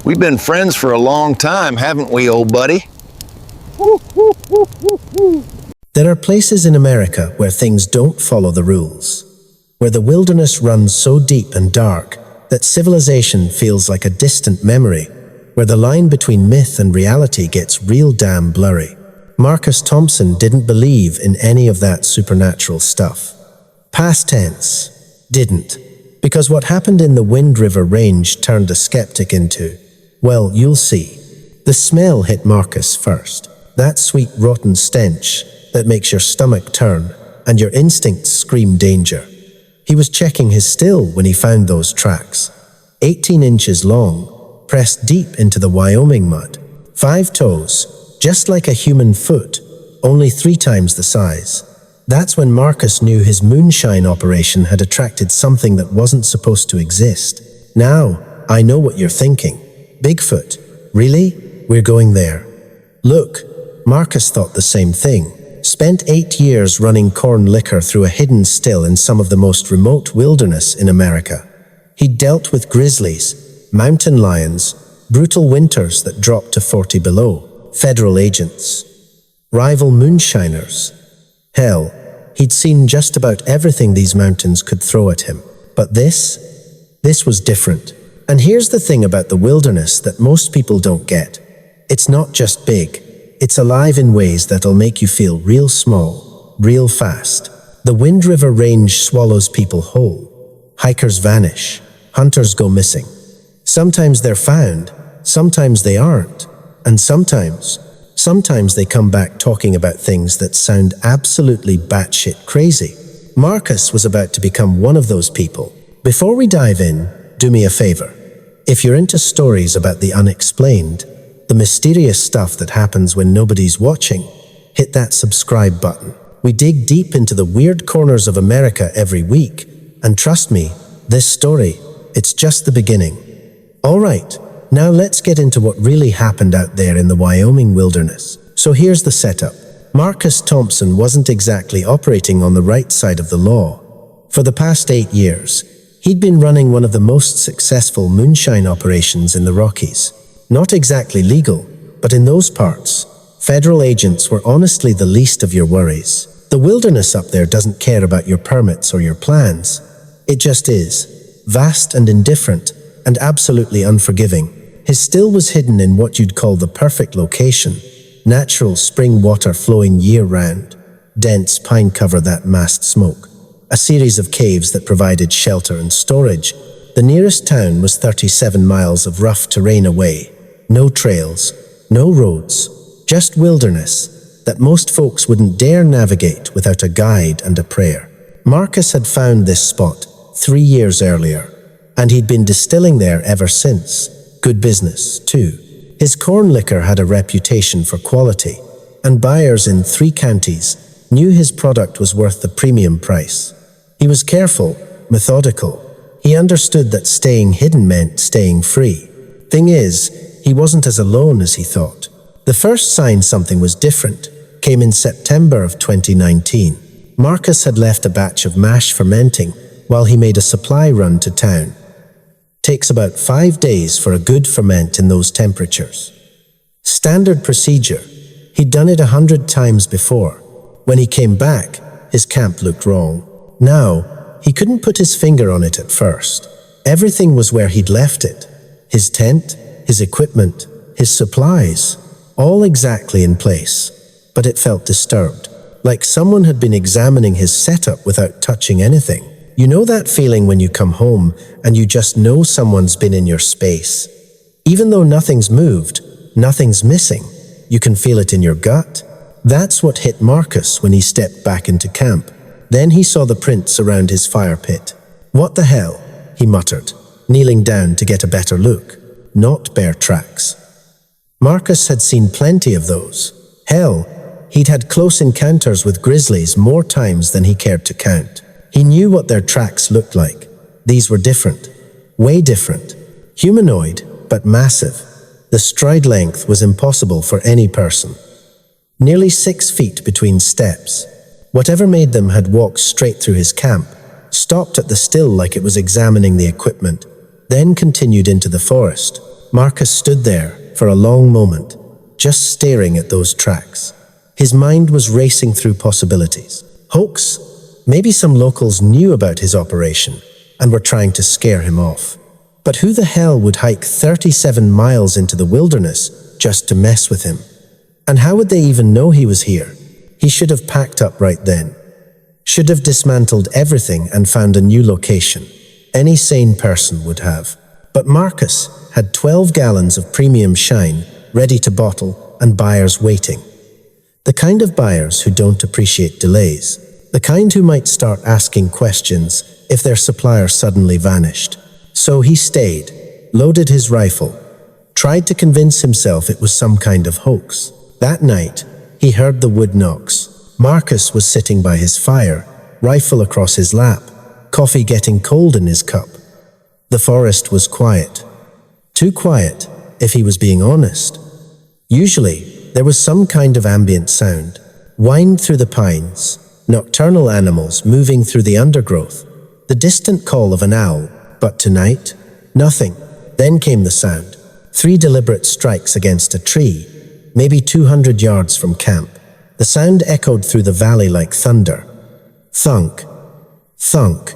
We've been friends for a long time, haven't we, old buddy? There are places in America where things don't follow the rules, where the wilderness runs so deep and dark that civilization feels like a distant memory, where the line between myth and reality gets real damn blurry. Marcus Thompson didn't believe in any of that supernatural stuff. Past tense, didn't. Because what happened in the Wind River Range turned a skeptic into, well, you'll see. The smell hit Marcus first. That sweet rotten stench that makes your stomach turn and your instincts scream danger. He was checking his still when he found those tracks. 18 inches long, pressed deep into the Wyoming mud. 5 toes, just like a human foot, only 3 times the size. That's when Marcus knew his Moonshine operation had attracted something that wasn't supposed to exist. Now, I know what you're thinking. Bigfoot. Really? We're going there. Look, Marcus thought the same thing. Spent 8 years running corn liquor through a hidden still in some of the most remote wilderness in America. He dealt with grizzlies, mountain lions, brutal winters that dropped to 40 below, federal agents, rival moonshiners. Hell, he'd seen just about everything these mountains could throw at him. But this was different. And here's the thing about the wilderness that most people don't get. It's not just big. It's alive in ways that'll make you feel real small, real fast. The Wind River Range swallows people whole. Hikers vanish. Hunters go missing. Sometimes they're found, sometimes they aren't. And sometimes they come back talking about things that sound absolutely batshit crazy. Marcus was about to become one of those people. Before we dive in, do me a favor. If you're into stories about the unexplained, the mysterious stuff that happens when nobody's watching, hit that subscribe button. We dig deep into the weird corners of America every week, and trust me, this story, it's just the beginning. All right, now let's get into what really happened out there in the Wyoming wilderness. So here's the setup. Marcus Thompson wasn't exactly operating on the right side of the law. For the past 8 years, he'd been running one of the most successful moonshine operations in the Rockies. Not exactly legal, but in those parts, federal agents were honestly the least of your worries. The wilderness up there doesn't care about your permits or your plans. It just is. Vast and indifferent, and absolutely unforgiving. His still was hidden in what you'd call the perfect location. Natural spring water flowing year-round. Dense pine cover that masked smoke. A series of caves that provided shelter and storage. The nearest town was 37 miles of rough terrain away. No trails, no roads, just wilderness that most folks wouldn't dare navigate without a guide and a prayer. Marcus had found this spot 3 years earlier, and he'd been distilling there ever since. Good business, too. His corn liquor had a reputation for quality, and buyers in 3 counties knew his product was worth the premium price. He was careful, methodical. He understood that staying hidden meant staying free. Thing is, he wasn't as alone as he thought. The first sign something was different came in September of 2019. Marcus had left a batch of mash fermenting while he made a supply run to town. Takes about 5 days for a good ferment in those temperatures. Standard procedure. He'd done it 100 times before. When he came back, his camp looked wrong. Now, he couldn't put his finger on it at first. Everything was where he'd left it. His tent, his equipment, his supplies, all exactly in place. But it felt disturbed, like someone had been examining his setup without touching anything. You know that feeling when you come home and you just know someone's been in your space? Even though nothing's moved, nothing's missing, you can feel it in your gut. That's what hit Marcus when he stepped back into camp. Then he saw the prints around his fire pit. What the hell? He muttered, kneeling down to get a better look. Not bear tracks. Marcus had seen plenty of those. Hell, he'd had close encounters with grizzlies more times than he cared to count. He knew what their tracks looked like. These were different. Way different. Humanoid, but massive. The stride length was impossible for any person. Nearly 6 feet between steps. Whatever made them had walked straight through his camp, stopped at the still like it was examining the equipment, then continued into the forest. Marcus stood there for a long moment, just staring at those tracks. His mind was racing through possibilities. Hoax? Maybe some locals knew about his operation and were trying to scare him off. But who the hell would hike 37 miles into the wilderness just to mess with him? And how would they even know he was here? He should have packed up right then. Should have dismantled everything and found a new location. Any sane person would have. But Marcus had 12 gallons of premium shine ready to bottle and buyers waiting. The kind of buyers who don't appreciate delays. The kind who might start asking questions if their supplier suddenly vanished. So he stayed, loaded his rifle, tried to convince himself it was some kind of hoax. That night, he heard the wood knocks. Marcus was sitting by his fire, rifle across his lap, coffee getting cold in his cup. The forest was quiet. Too quiet, if he was being honest. Usually, there was some kind of ambient sound, whined through the pines, nocturnal animals moving through the undergrowth, the distant call of an owl. But tonight, nothing. Then came the sound. 3 deliberate strikes against a tree, maybe 200 yards from camp. The sound echoed through the valley like thunder. Thunk, thunk,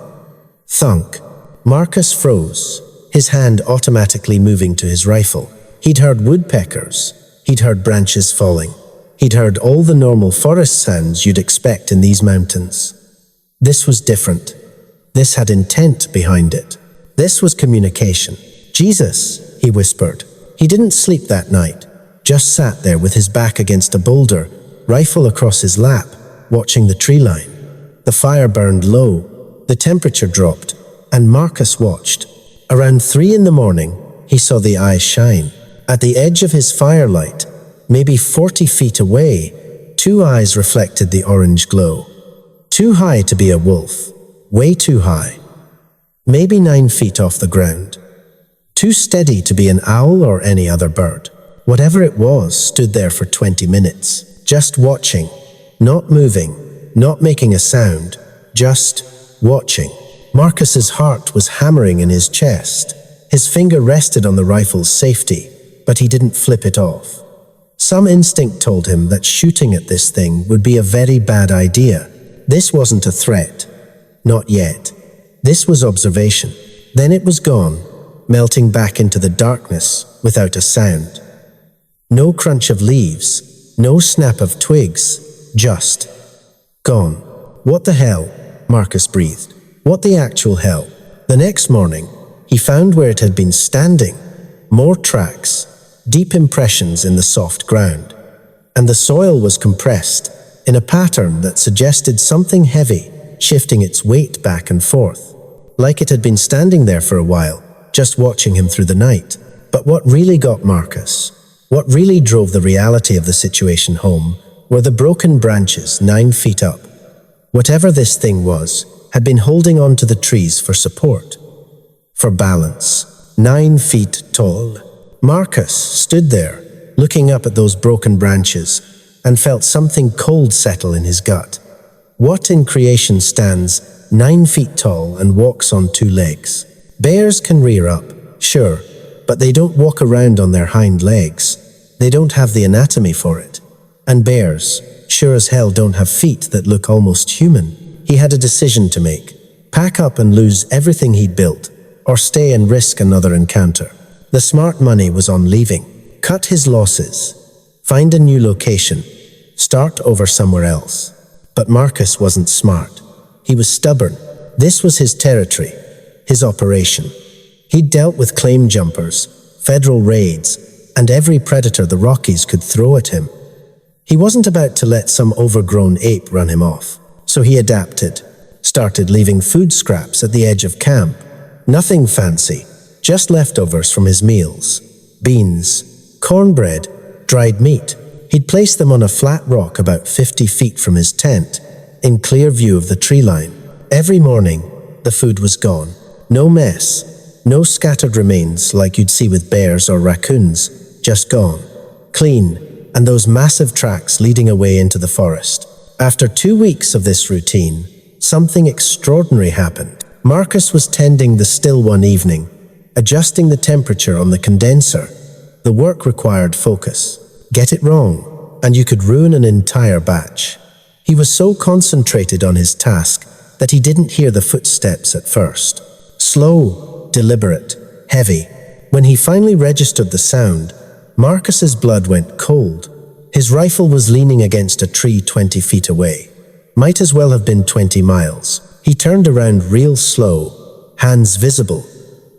thunk. Marcus froze, his hand automatically moving to his rifle. He'd heard woodpeckers. He'd heard branches falling. He'd heard all the normal forest sounds you'd expect in these mountains. This was different. This had intent behind it. This was communication. Jesus, he whispered. He didn't sleep that night, just sat there with his back against a boulder, rifle across his lap, watching the tree line. The fire burned low, the temperature dropped, and Marcus watched. Around 3 in the morning, he saw the eyes shine. At the edge of his firelight, maybe 40 feet away, 2 eyes reflected the orange glow. Too high to be a wolf, way too high. Maybe 9 feet off the ground. Too steady to be an owl or any other bird. Whatever it was stood there for 20 minutes, just watching, not moving, not making a sound, just watching. Marcus's heart was hammering in his chest. His finger rested on the rifle's safety, but he didn't flip it off. Some instinct told him that shooting at this thing would be a very bad idea. This wasn't a threat. Not yet. This was observation. Then it was gone, melting back into the darkness without a sound. No crunch of leaves, no snap of twigs, just gone. What the hell? Marcus breathed. What the actual hell? The next morning, he found where it had been standing. More tracks, deep impressions in the soft ground. And the soil was compressed in a pattern that suggested something heavy, shifting its weight back and forth. Like it had been standing there for a while, just watching him through the night. But what really got Marcus, what really drove the reality of the situation home, were the broken branches 9 feet up. Whatever this thing was, had been holding on to the trees for support, for balance. 9 feet tall. Marcus stood there, looking up at those broken branches, and felt something cold settle in his gut. What in creation stands 9 feet tall and walks on 2 legs? Bears can rear up, sure, but they don't walk around on their hind legs. They don't have the anatomy for it. And bears, sure as hell, don't have feet that look almost human. He had a decision to make. Pack up and lose everything he'd built, or stay and risk another encounter. The smart money was on leaving. Cut his losses. Find a new location. Start over somewhere else. But Marcus wasn't smart. He was stubborn. This was his territory, his operation. He'd dealt with claim jumpers, federal raids, and every predator the Rockies could throw at him. He wasn't about to let some overgrown ape run him off. So he adapted, started leaving food scraps at the edge of camp. Nothing fancy, just leftovers from his meals. Beans, cornbread, dried meat. He'd placed them on a flat rock about 50 feet from his tent, in clear view of the tree line. Every morning, the food was gone. No mess, no scattered remains like you'd see with bears or raccoons, just gone. Clean, and those massive tracks leading away into the forest. After 2 weeks of this routine, something extraordinary happened. Marcus was tending the still one evening, adjusting the temperature on the condenser. The work required focus. Get it wrong, and you could ruin an entire batch. He was so concentrated on his task that he didn't hear the footsteps at first. Slow, deliberate, heavy. When he finally registered the sound, Marcus's blood went cold. His rifle was leaning against a tree 20 feet away. Might as well have been 20 miles. He turned around real slow, hands visible,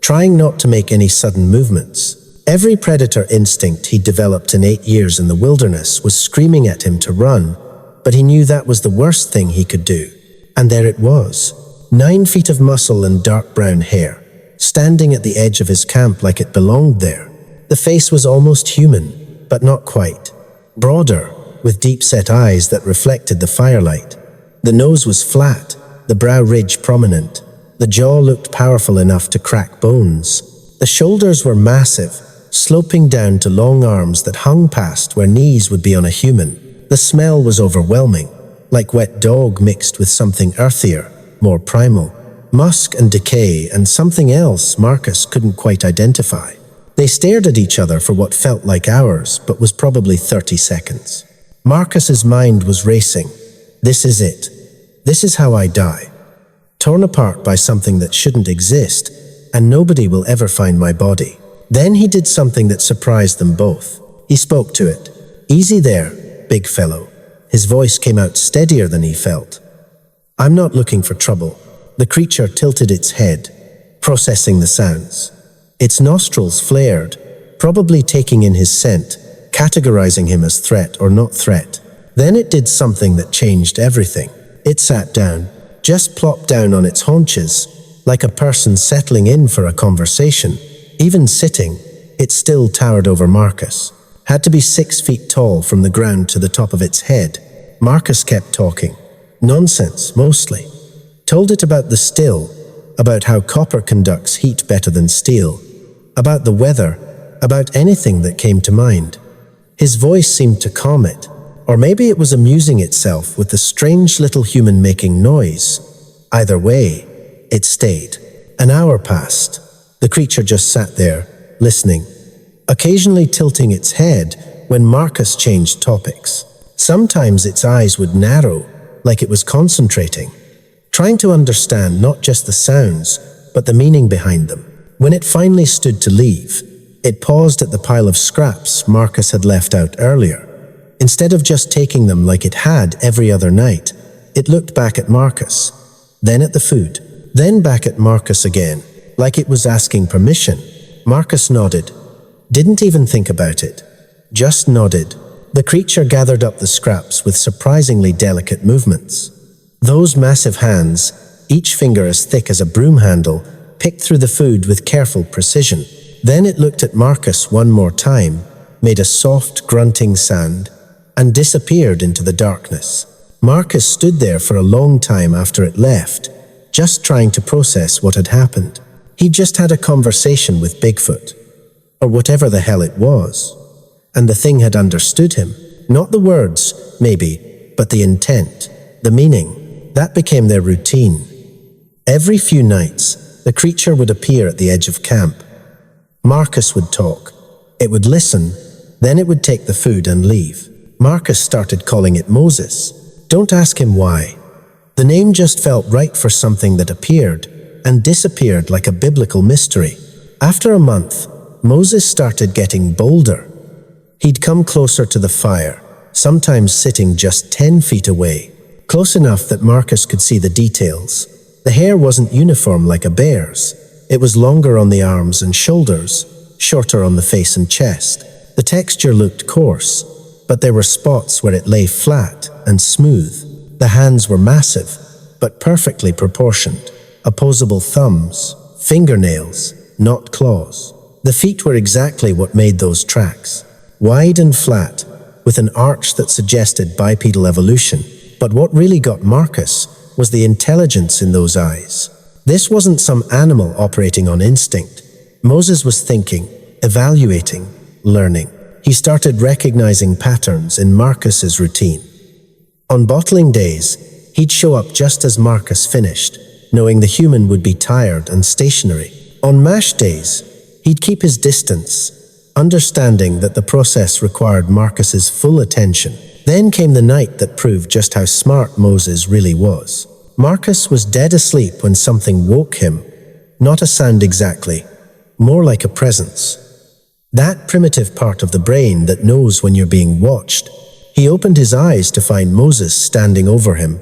trying not to make any sudden movements. Every predator instinct he'd developed in 8 years in the wilderness was screaming at him to run, but he knew that was the worst thing he could do. And there it was, 9 feet of muscle and dark brown hair, standing at the edge of his camp like it belonged there. The face was almost human, but not quite. Broader, with deep-set eyes that reflected the firelight. The nose was flat, the brow ridge prominent. The jaw looked powerful enough to crack bones. The shoulders were massive, sloping down to long arms that hung past where knees would be on a human. The smell was overwhelming, like wet dog mixed with something earthier, more primal. Musk and decay and something else Marcus couldn't quite identify. They stared at each other for what felt like hours, but was probably 30 seconds. Marcus's mind was racing. This is it. This is how I die. Torn apart by something that shouldn't exist, and nobody will ever find my body. Then he did something that surprised them both. He spoke to it. Easy there, big fellow. His voice came out steadier than he felt. I'm not looking for trouble. The creature tilted its head, processing the sounds. Its nostrils flared, probably taking in his scent, categorizing him as threat or not threat. Then it did something that changed everything. It sat down, just plopped down on its haunches, like a person settling in for a conversation. Even sitting, it still towered over Marcus. Had to be 6 feet tall from the ground to the top of its head. Marcus kept talking. Nonsense, mostly. Told it about the still, about how copper conducts heat better than steel, about the weather, about anything that came to mind. His voice seemed to calm it, or maybe it was amusing itself with the strange little human making noise. Either way, it stayed. An hour passed. The creature just sat there, listening, occasionally tilting its head when Marcus changed topics. Sometimes its eyes would narrow, like it was concentrating, trying to understand not just the sounds, but the meaning behind them. When it finally stood to leave, it paused at the pile of scraps Marcus had left out earlier. Instead of just taking them like it had every other night, it looked back at Marcus, then at the food, then back at Marcus again, like it was asking permission. Marcus nodded, didn't even think about it, just nodded. The creature gathered up the scraps with surprisingly delicate movements. Those massive hands, each finger as thick as a broom handle, picked through the food with careful precision. Then it looked at Marcus one more time, made a soft grunting sound, and disappeared into the darkness. Marcus stood there for a long time after it left, just trying to process what had happened. He just had a conversation with Bigfoot, or whatever the hell it was, and the thing had understood him. Not the words, maybe, but the intent, the meaning. That became their routine. Every few nights, the creature would appear at the edge of camp. Marcus would talk. It would listen, then it would take the food and leave. Marcus started calling it Moses. Don't ask him why. The name just felt right for something that appeared and disappeared like a biblical mystery. After a month, Moses started getting bolder. He'd come closer to the fire, sometimes sitting just 10 feet away, close enough that Marcus could see the details. The hair wasn't uniform like a bear's. It was longer on the arms and shoulders, shorter on the face and chest. The texture looked coarse, but there were spots where it lay flat and smooth. The hands were massive, but perfectly proportioned. Opposable thumbs, fingernails, not claws. The feet were exactly what made those tracks. Wide and flat, with an arch that suggested bipedal evolution. But what really got Marcus was the intelligence in those eyes. This wasn't some animal operating on instinct. Moses was thinking, evaluating, learning. He started recognizing patterns in Marcus's routine. On bottling days, he'd show up just as Marcus finished, knowing the human would be tired and stationary. On mash days, He'd keep his distance, understanding that the process required Marcus's full attention. Then came the night that proved just how smart Moses really was. Marcus was dead asleep when something woke him. Not a sound exactly, more like a presence. That primitive part of the brain that knows when you're being watched. He opened his eyes to find Moses standing over him,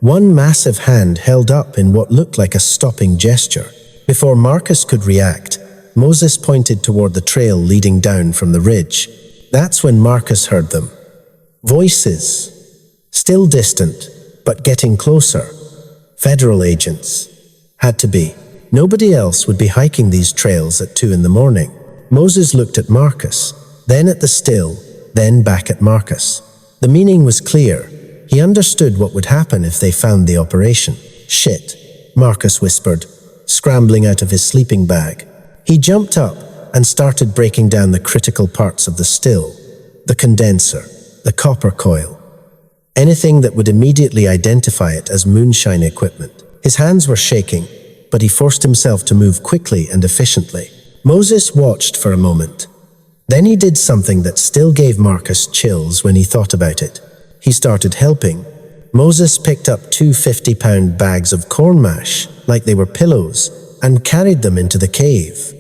one massive hand held up in what looked like a stopping gesture. Before Marcus could react, Moses pointed toward the trail leading down from the ridge. That's when Marcus heard them. Voices. Still distant, but getting closer. Federal agents. Had to be. Nobody else would be hiking these trails at 2 a.m. Moses looked at Marcus, then at the still, then back at Marcus. The meaning was clear. He understood what would happen if they found the operation. Shit, Marcus whispered, scrambling out of his sleeping bag. He jumped up and started breaking down the critical parts of the still. The condenser, the copper coil. Anything that would immediately identify it as Moonshine equipment. His hands were shaking, but he forced himself to move quickly and efficiently. Moses watched for a moment. Then he did something that still gave Marcus chills when he thought about it. He started helping. Moses picked up 2 50-pound bags of corn mash, like they were pillows, and carried them into the cave.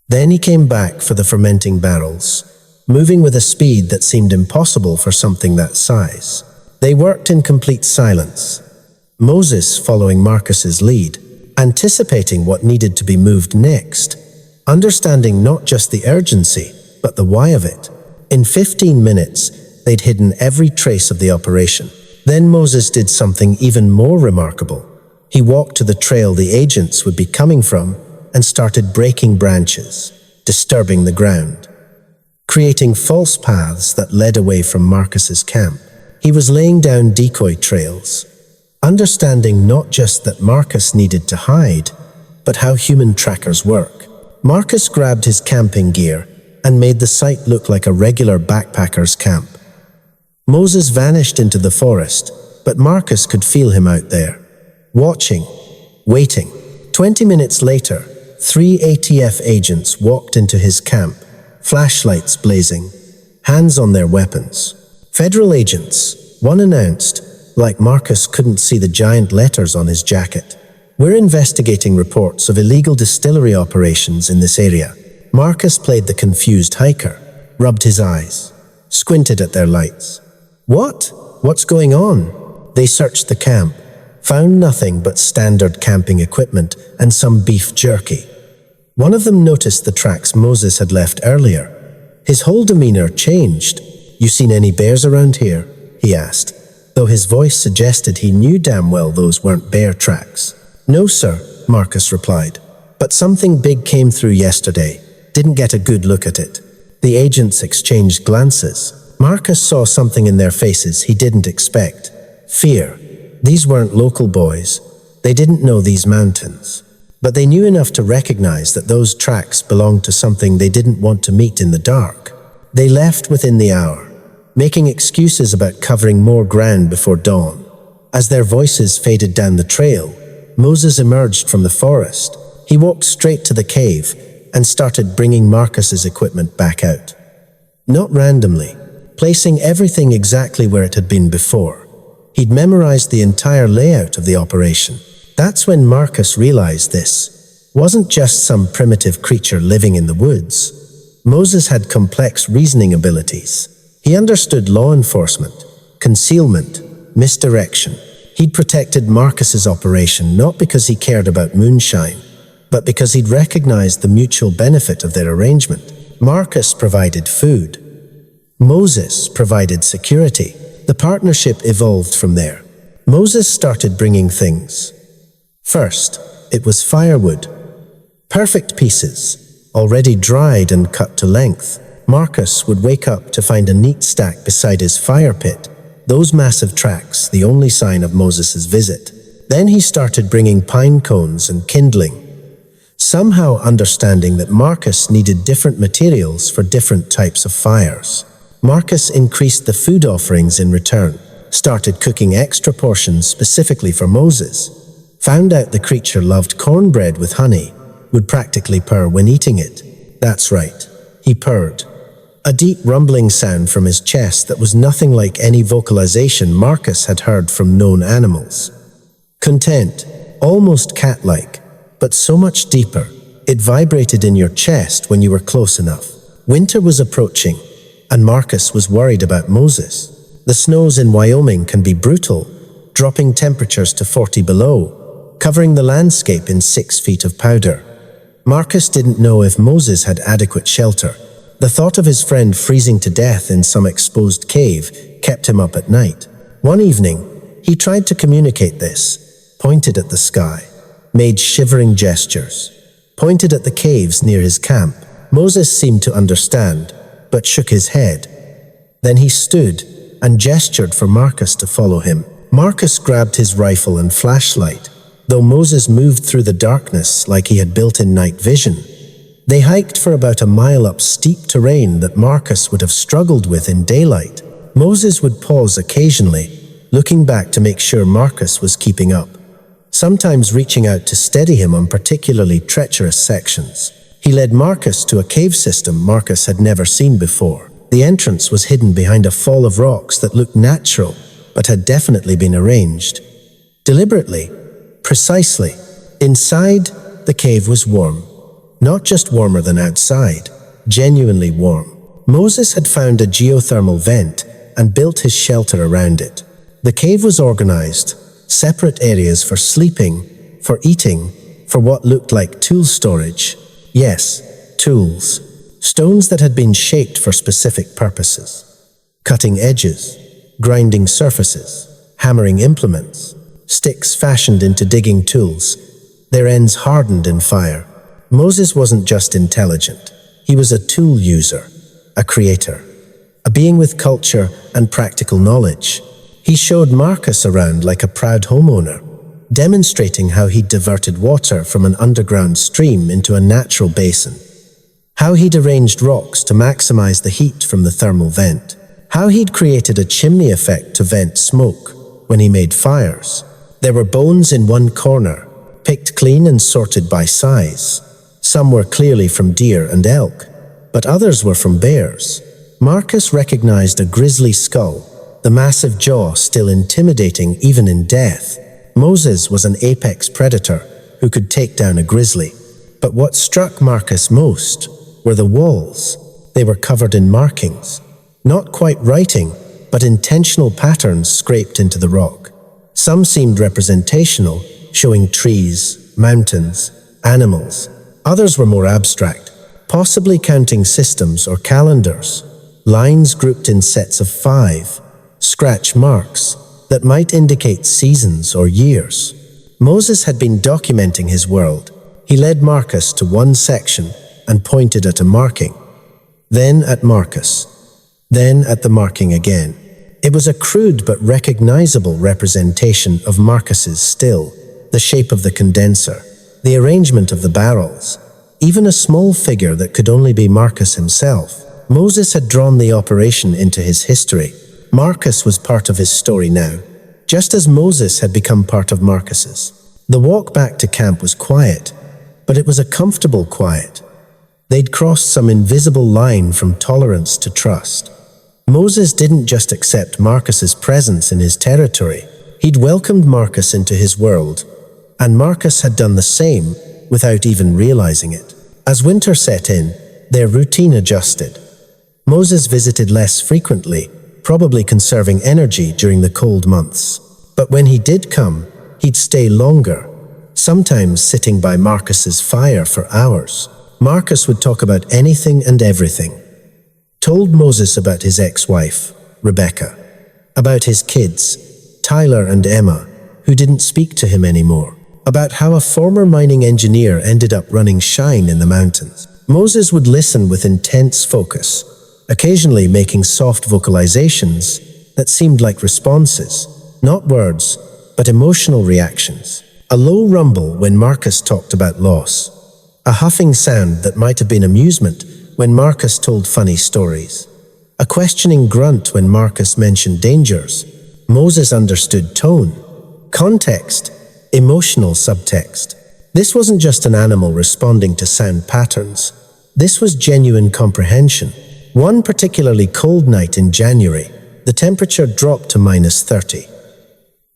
Then he came back for the fermenting barrels, moving with a speed that seemed impossible for something that size. They worked in complete silence, Moses following Marcus's lead, anticipating what needed to be moved next, understanding not just the urgency, but the why of it. In 15 minutes, they'd hidden every trace of the operation. Then Moses did something even more remarkable. He walked to the trail the agents would be coming from and started breaking branches, disturbing the ground, creating false paths that led away from Marcus's camp. He was laying down decoy trails, understanding not just that Marcus needed to hide, but how human trackers work. Marcus grabbed his camping gear and made the site look like a regular backpacker's camp. Moses vanished into the forest, but Marcus could feel him out there, watching, waiting. 20 minutes later, 3 ATF agents walked into his camp, flashlights blazing, hands on their weapons. Federal agents, one announced, like Marcus couldn't see the giant letters on his jacket. We're investigating reports of illegal distillery operations in this area. Marcus played the confused hiker, rubbed his eyes, squinted at their lights. What? What's going on? They searched the camp, found nothing but standard camping equipment and some beef jerky. One of them noticed the tracks Moses had left earlier. His whole demeanor changed. "You seen any bears around here?" he asked, though his voice suggested he knew damn well those weren't bear tracks. "No, sir," Marcus replied, "but something big came through yesterday. Didn't get a good look at it." The agents exchanged glances. Marcus saw something in their faces he didn't expect. Fear. These weren't local boys. They didn't know these mountains. But they knew enough to recognize that those tracks belonged to something they didn't want to meet in the dark. They left within the hour, making excuses about covering more ground before dawn. As their voices faded down the trail, Moses emerged from the forest. He walked straight to the cave and started bringing Marcus's equipment back out. Not randomly, placing everything exactly where it had been before. He'd memorized the entire layout of the operation. That's when Marcus realized this wasn't just some primitive creature living in the woods. Moses had complex reasoning abilities. He understood law enforcement, concealment, misdirection. He'd protected Marcus's operation not because he cared about Moonshine, but because he'd recognized the mutual benefit of their arrangement. Marcus provided food. Moses provided security. The partnership evolved from there. Moses started bringing things. First, it was firewood. Perfect pieces, already dried and cut to length. Marcus would wake up to find a neat stack beside his fire pit. Those massive tracks, the only sign of Moses's visit. Then he started bringing pine cones and kindling, somehow understanding that Marcus needed different materials for different types of fires. Marcus increased the food offerings in return, started cooking extra portions specifically for Moses, found out the creature loved cornbread with honey, would practically purr when eating it. That's right. He purred. A deep rumbling sound from his chest that was nothing like any vocalization Marcus had heard from known animals. Content, almost cat-like, but so much deeper. It vibrated in your chest when you were close enough. Winter was approaching, and Marcus was worried about Moses. The snows in Wyoming can be brutal, dropping temperatures to 40 below, covering the landscape in 6 feet of powder. Marcus didn't know if Moses had adequate shelter. The thought of his friend freezing to death in some exposed cave kept him up at night. One evening, he tried to communicate this, pointed at the sky, made shivering gestures, pointed at the caves near his camp. Moses seemed to understand, but shook his head. Then he stood and gestured for Marcus to follow him. Marcus grabbed his rifle and flashlight, though Moses moved through the darkness like he had built-in night vision. They hiked for about a mile up steep terrain that Marcus would have struggled with in daylight. Moses would pause occasionally, looking back to make sure Marcus was keeping up, sometimes reaching out to steady him on particularly treacherous sections. He led Marcus to a cave system Marcus had never seen before. The entrance was hidden behind a fall of rocks that looked natural, but had definitely been arranged. Deliberately, precisely. Inside, the cave was warm. Not just warmer than outside, genuinely warm. Moses had found a geothermal vent and built his shelter around it. The cave was organized, separate areas for sleeping, for eating, for what looked like tool storage. Yes, tools. Stones that had been shaped for specific purposes. Cutting edges, grinding surfaces, hammering implements, sticks fashioned into digging tools, their ends hardened in fire. Moses wasn't just intelligent. He was a tool user, a creator, a being with culture and practical knowledge. He showed Marcus around like a proud homeowner, demonstrating how he'd diverted water from an underground stream into a natural basin, how he'd arranged rocks to maximize the heat from the thermal vent, how he'd created a chimney effect to vent smoke when he made fires. There were bones in one corner, picked clean and sorted by size. Some were clearly from deer and elk, but others were from bears. Marcus recognized a grisly skull, the massive jaw still intimidating even in death. Moses was an apex predator who could take down a grizzly. But what struck Marcus most were the walls. They were covered in markings, not quite writing, but intentional patterns scraped into the rock. Some seemed representational, showing trees, mountains, animals. Others were more abstract, possibly counting systems or calendars. Lines grouped in sets of 5, scratch marks that might indicate seasons or years. Moses had been documenting his world. He led Marcus to one section and pointed at a marking, then at Marcus, then at the marking again. It was a crude but recognizable representation of Marcus's still, the shape of the condenser, the arrangement of the barrels, even a small figure that could only be Marcus himself. Moses had drawn the operation into his history. Marcus was part of his story now, just as Moses had become part of Marcus's. The walk back to camp was quiet, but it was a comfortable quiet. They'd crossed some invisible line from tolerance to trust. Moses didn't just accept Marcus's presence in his territory. He'd welcomed Marcus into his world, and Marcus had done the same without even realizing it. As winter set in, their routine adjusted. Moses visited less frequently, probably conserving energy during the cold months. But when he did come, he'd stay longer, sometimes sitting by Marcus's fire for hours. Marcus would talk about anything and everything. Told Moses about his ex-wife, Rebecca, about his kids, Tyler and Emma, who didn't speak to him anymore, about how a former mining engineer ended up running shine in the mountains. Moses would listen with intense focus, occasionally making soft vocalizations that seemed like responses, not words, but emotional reactions. A low rumble when Marcus talked about loss, a huffing sound that might have been amusement when Marcus told funny stories, a questioning grunt when Marcus mentioned dangers. Moses understood tone, context, emotional subtext. This wasn't just an animal responding to sound patterns. This was genuine comprehension. One particularly cold night in January, the temperature dropped to -30.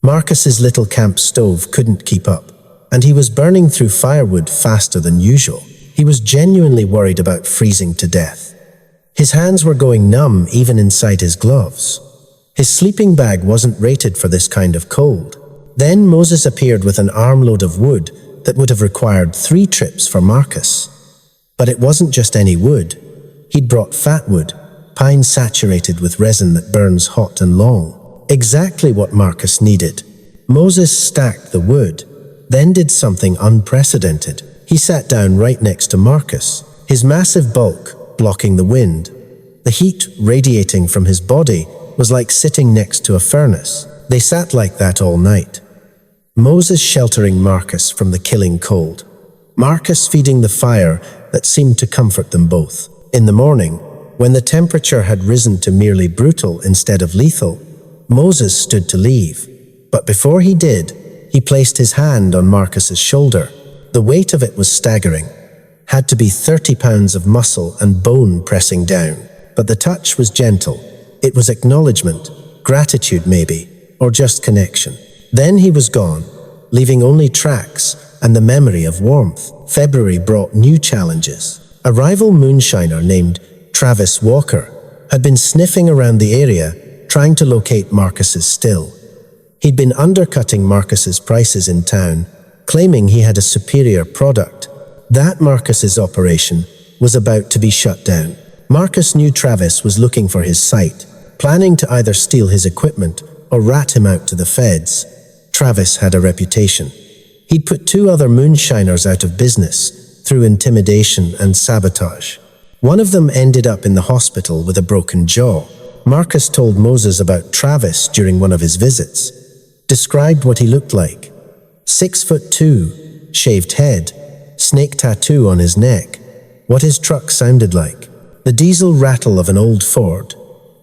Marcus's little camp stove couldn't keep up, and he was burning through firewood faster than usual. He was genuinely worried about freezing to death. His hands were going numb even inside his gloves. His sleeping bag wasn't rated for this kind of cold. Then Moses appeared with an armload of wood that would have required 3 trips for Marcus. But it wasn't just any wood. He'd brought fat wood, pine saturated with resin that burns hot and long. Exactly what Marcus needed. Moses stacked the wood, then did something unprecedented. He sat down right next to Marcus, his massive bulk blocking the wind. The heat radiating from his body was like sitting next to a furnace. They sat like that all night. Moses sheltering Marcus from the killing cold. Marcus feeding the fire that seemed to comfort them both. In the morning, when the temperature had risen to merely brutal instead of lethal, Moses stood to leave. But before he did, he placed his hand on Marcus's shoulder. The weight of it was staggering. Had to be 30 pounds of muscle and bone pressing down. But the touch was gentle. It was acknowledgement, gratitude maybe, or just connection. Then he was gone, leaving only tracks and the memory of warmth. February brought new challenges. A rival moonshiner named Travis Walker had been sniffing around the area, trying to locate Marcus's still. He'd been undercutting Marcus's prices in town, claiming he had a superior product. That Marcus's operation was about to be shut down. Marcus knew Travis was looking for his site, planning to either steal his equipment or rat him out to the feds. Travis had a reputation. He'd put 2 other moonshiners out of business through intimidation and sabotage. One of them ended up in the hospital with a broken jaw. Marcus told Moses about Travis during one of his visits. Described what he looked like. 6'2", shaved head, snake tattoo on his neck. What his truck sounded like. The diesel rattle of an old Ford.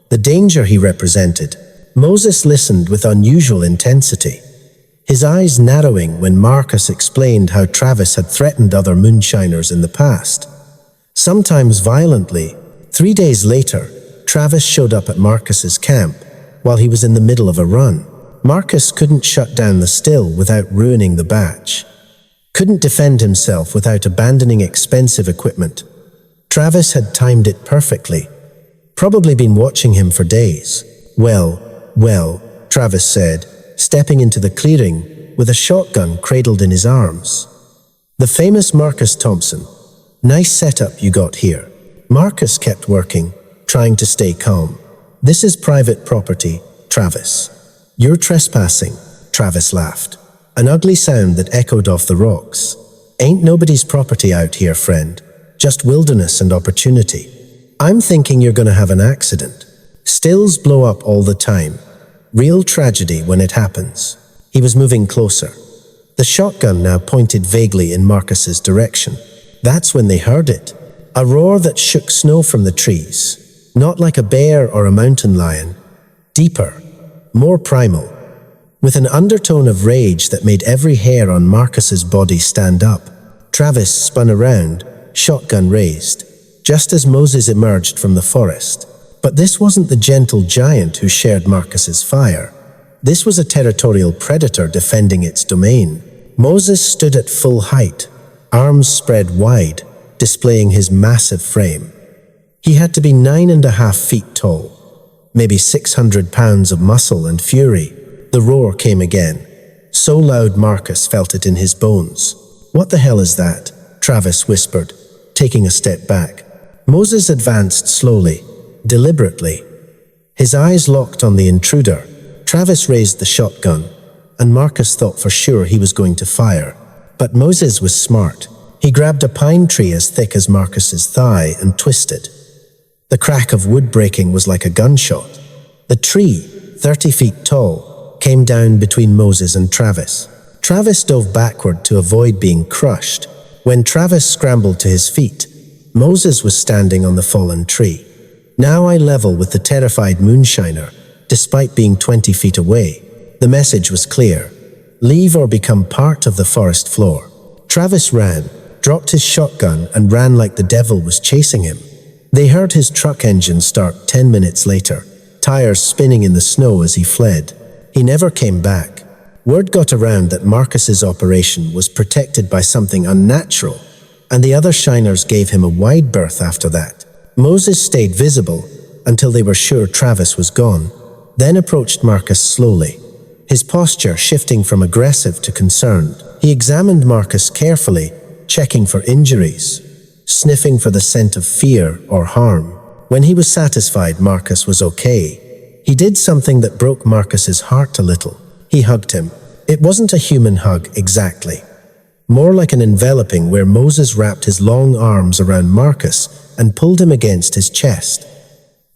The danger he represented. Moses listened with unusual intensity, his eyes narrowing when Marcus explained how Travis had threatened other moonshiners in the past. Sometimes violently. 3 days later, Travis showed up at Marcus's camp while he was in the middle of a run. Marcus couldn't shut down the still without ruining the batch. Couldn't defend himself without abandoning expensive equipment. Travis had timed it perfectly. Probably been watching him for days. Well, Travis said, stepping into the clearing with a shotgun cradled in his arms. The famous Marcus Thompson. Nice setup you got here. Marcus kept working, trying to stay calm. This is private property, Travis. You're trespassing, Travis laughed. An ugly sound that echoed off the rocks. Ain't nobody's property out here, friend. Just wilderness and opportunity. I'm thinking you're gonna have an accident. Stills blow up all the time. Real tragedy when it happens. He was moving closer. The shotgun now pointed vaguely in Marcus's direction. That's when they heard it. A roar that shook snow from the trees. Not like a bear or a mountain lion. Deeper. More primal. With an undertone of rage that made every hair on Marcus's body stand up. Travis spun around, shotgun raised, just as Moses emerged from the forest. But this wasn't the gentle giant who shared Marcus's fire. This was a territorial predator defending its domain. Moses stood at full height, arms spread wide, displaying his massive frame. He had to be 9.5 feet tall, maybe 600 pounds of muscle and fury. The roar came again, so loud Marcus felt it in his bones. What the hell is that? Travis whispered, taking a step back. Moses advanced slowly, deliberately. His eyes locked on the intruder. Travis raised the shotgun, and Marcus thought for sure he was going to fire. But Moses was smart. He grabbed a pine tree as thick as Marcus's thigh and twisted. The crack of wood breaking was like a gunshot. The tree, 30 feet tall, came down between Moses and Travis. Travis dove backward to avoid being crushed. When Travis scrambled to his feet, Moses was standing on the fallen tree. Now eye level with the terrified moonshiner, despite being 20 feet away. The message was clear. Leave or become part of the forest floor. Travis ran, dropped his shotgun and ran like the devil was chasing him. They heard his truck engine start 10 minutes later, tires spinning in the snow as he fled. He never came back. Word got around that Marcus's operation was protected by something unnatural, and the other shiners gave him a wide berth after that. Moses stayed visible until they were sure Travis was gone, then approached Marcus slowly, his posture shifting from aggressive to concerned. He examined Marcus carefully, checking for injuries, sniffing for the scent of fear or harm. When he was satisfied Marcus was okay, he did something that broke Marcus's heart a little. He hugged him. It wasn't a human hug exactly, more like an enveloping where Moses wrapped his long arms around Marcus and pulled him against his chest.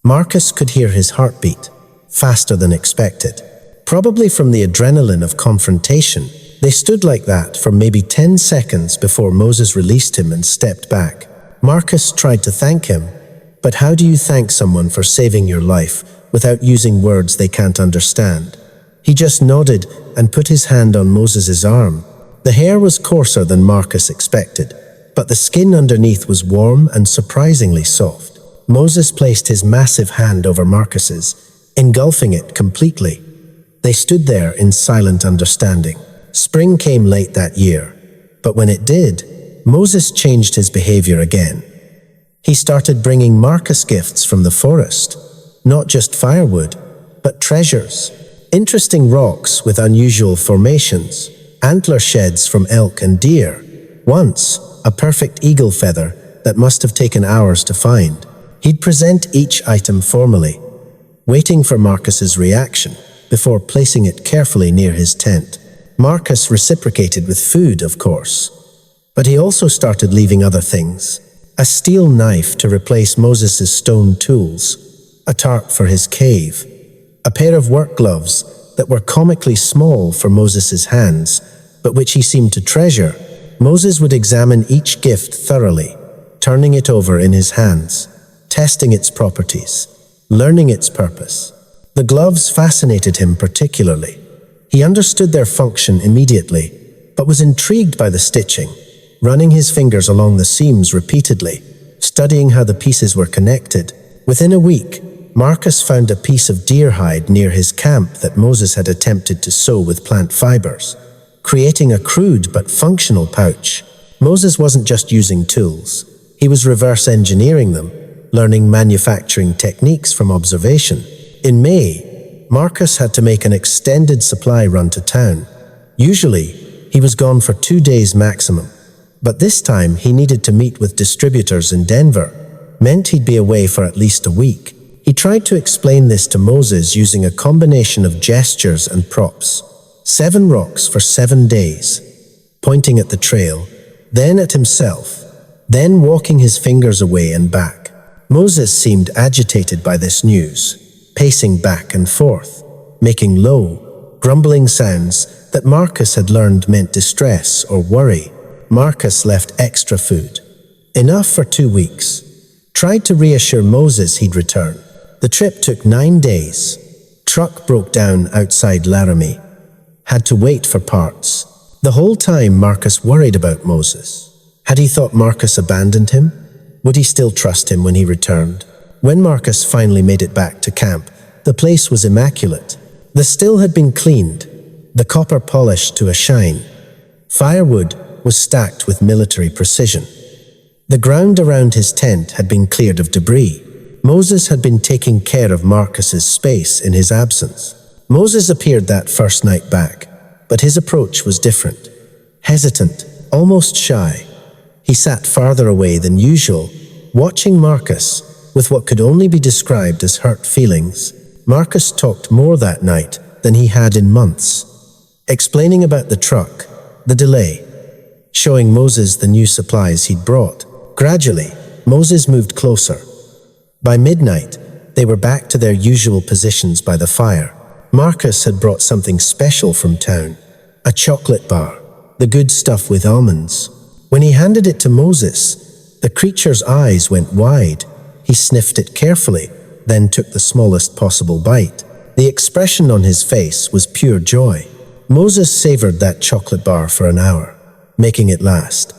Marcus could hear his heartbeat, faster than expected. Probably from the adrenaline of confrontation, they stood like that for maybe 10 seconds before Moses released him and stepped back. Marcus tried to thank him, but how do you thank someone for saving your life without using words they can't understand? He just nodded and put his hand on Moses's arm. The hair was coarser than Marcus expected, but the skin underneath was warm and surprisingly soft. Moses placed his massive hand over Marcus's, engulfing it completely. They stood there in silent understanding. Spring came late that year, but when it did, Moses changed his behavior again. He started bringing Marcus gifts from the forest, not just firewood, but treasures, interesting rocks with unusual formations, antler sheds from elk and deer. Once, a perfect eagle feather that must have taken hours to find. He'd present each item formally, waiting for Marcus's reaction before placing it carefully near his tent. Marcus reciprocated with food, of course, but he also started leaving other things. A steel knife to replace Moses's stone tools, a tarp for his cave, a pair of work gloves that were comically small for Moses's hands, but which he seemed to treasure. Moses would examine each gift thoroughly, turning it over in his hands, testing its properties, learning its purpose. The gloves fascinated him particularly. He understood their function immediately, but was intrigued by the stitching, running his fingers along the seams repeatedly, studying how the pieces were connected. Within a week, Marcus found a piece of deer hide near his camp that Moses had attempted to sew with plant fibers, creating a crude but functional pouch. Moses wasn't just using tools, he was reverse engineering them, learning manufacturing techniques from observation. In May, Marcus had to make an extended supply run to town. Usually, he was gone for 2 days maximum, but this time he needed to meet with distributors in Denver. Meant he'd be away for at least a week. He tried to explain this to Moses using a combination of gestures and props. 7 rocks for 7 days, pointing at the trail, then at himself, then walking his fingers away and back. Moses seemed agitated by this news, pacing back and forth, making low, grumbling sounds that Marcus had learned meant distress or worry. Marcus left extra food, enough for 2 weeks, tried to reassure Moses he'd return. The trip took 9 days. Truck broke down outside Laramie. Had to wait for parts. The whole time Marcus worried about Moses. Had he thought Marcus abandoned him? Would he still trust him when he returned? When Marcus finally made it back to camp, the place was immaculate. The still had been cleaned, the copper polished to a shine. Firewood was stacked with military precision. The ground around his tent had been cleared of debris. Moses had been taking care of Marcus's space in his absence. Moses appeared that first night back, but his approach was different. Hesitant, almost shy. He sat farther away than usual, watching Marcus with what could only be described as hurt feelings. Marcus talked more that night than he had in months, explaining about the truck, the delay, showing Moses the new supplies he'd brought. Gradually, Moses moved closer. By midnight, they were back to their usual positions by the fire. Marcus had brought something special from town, a chocolate bar, the good stuff with almonds. When he handed it to Moses, the creature's eyes went wide. He sniffed it carefully, then took the smallest possible bite. The expression on his face was pure joy. Moses savored that chocolate bar for an hour, making it last.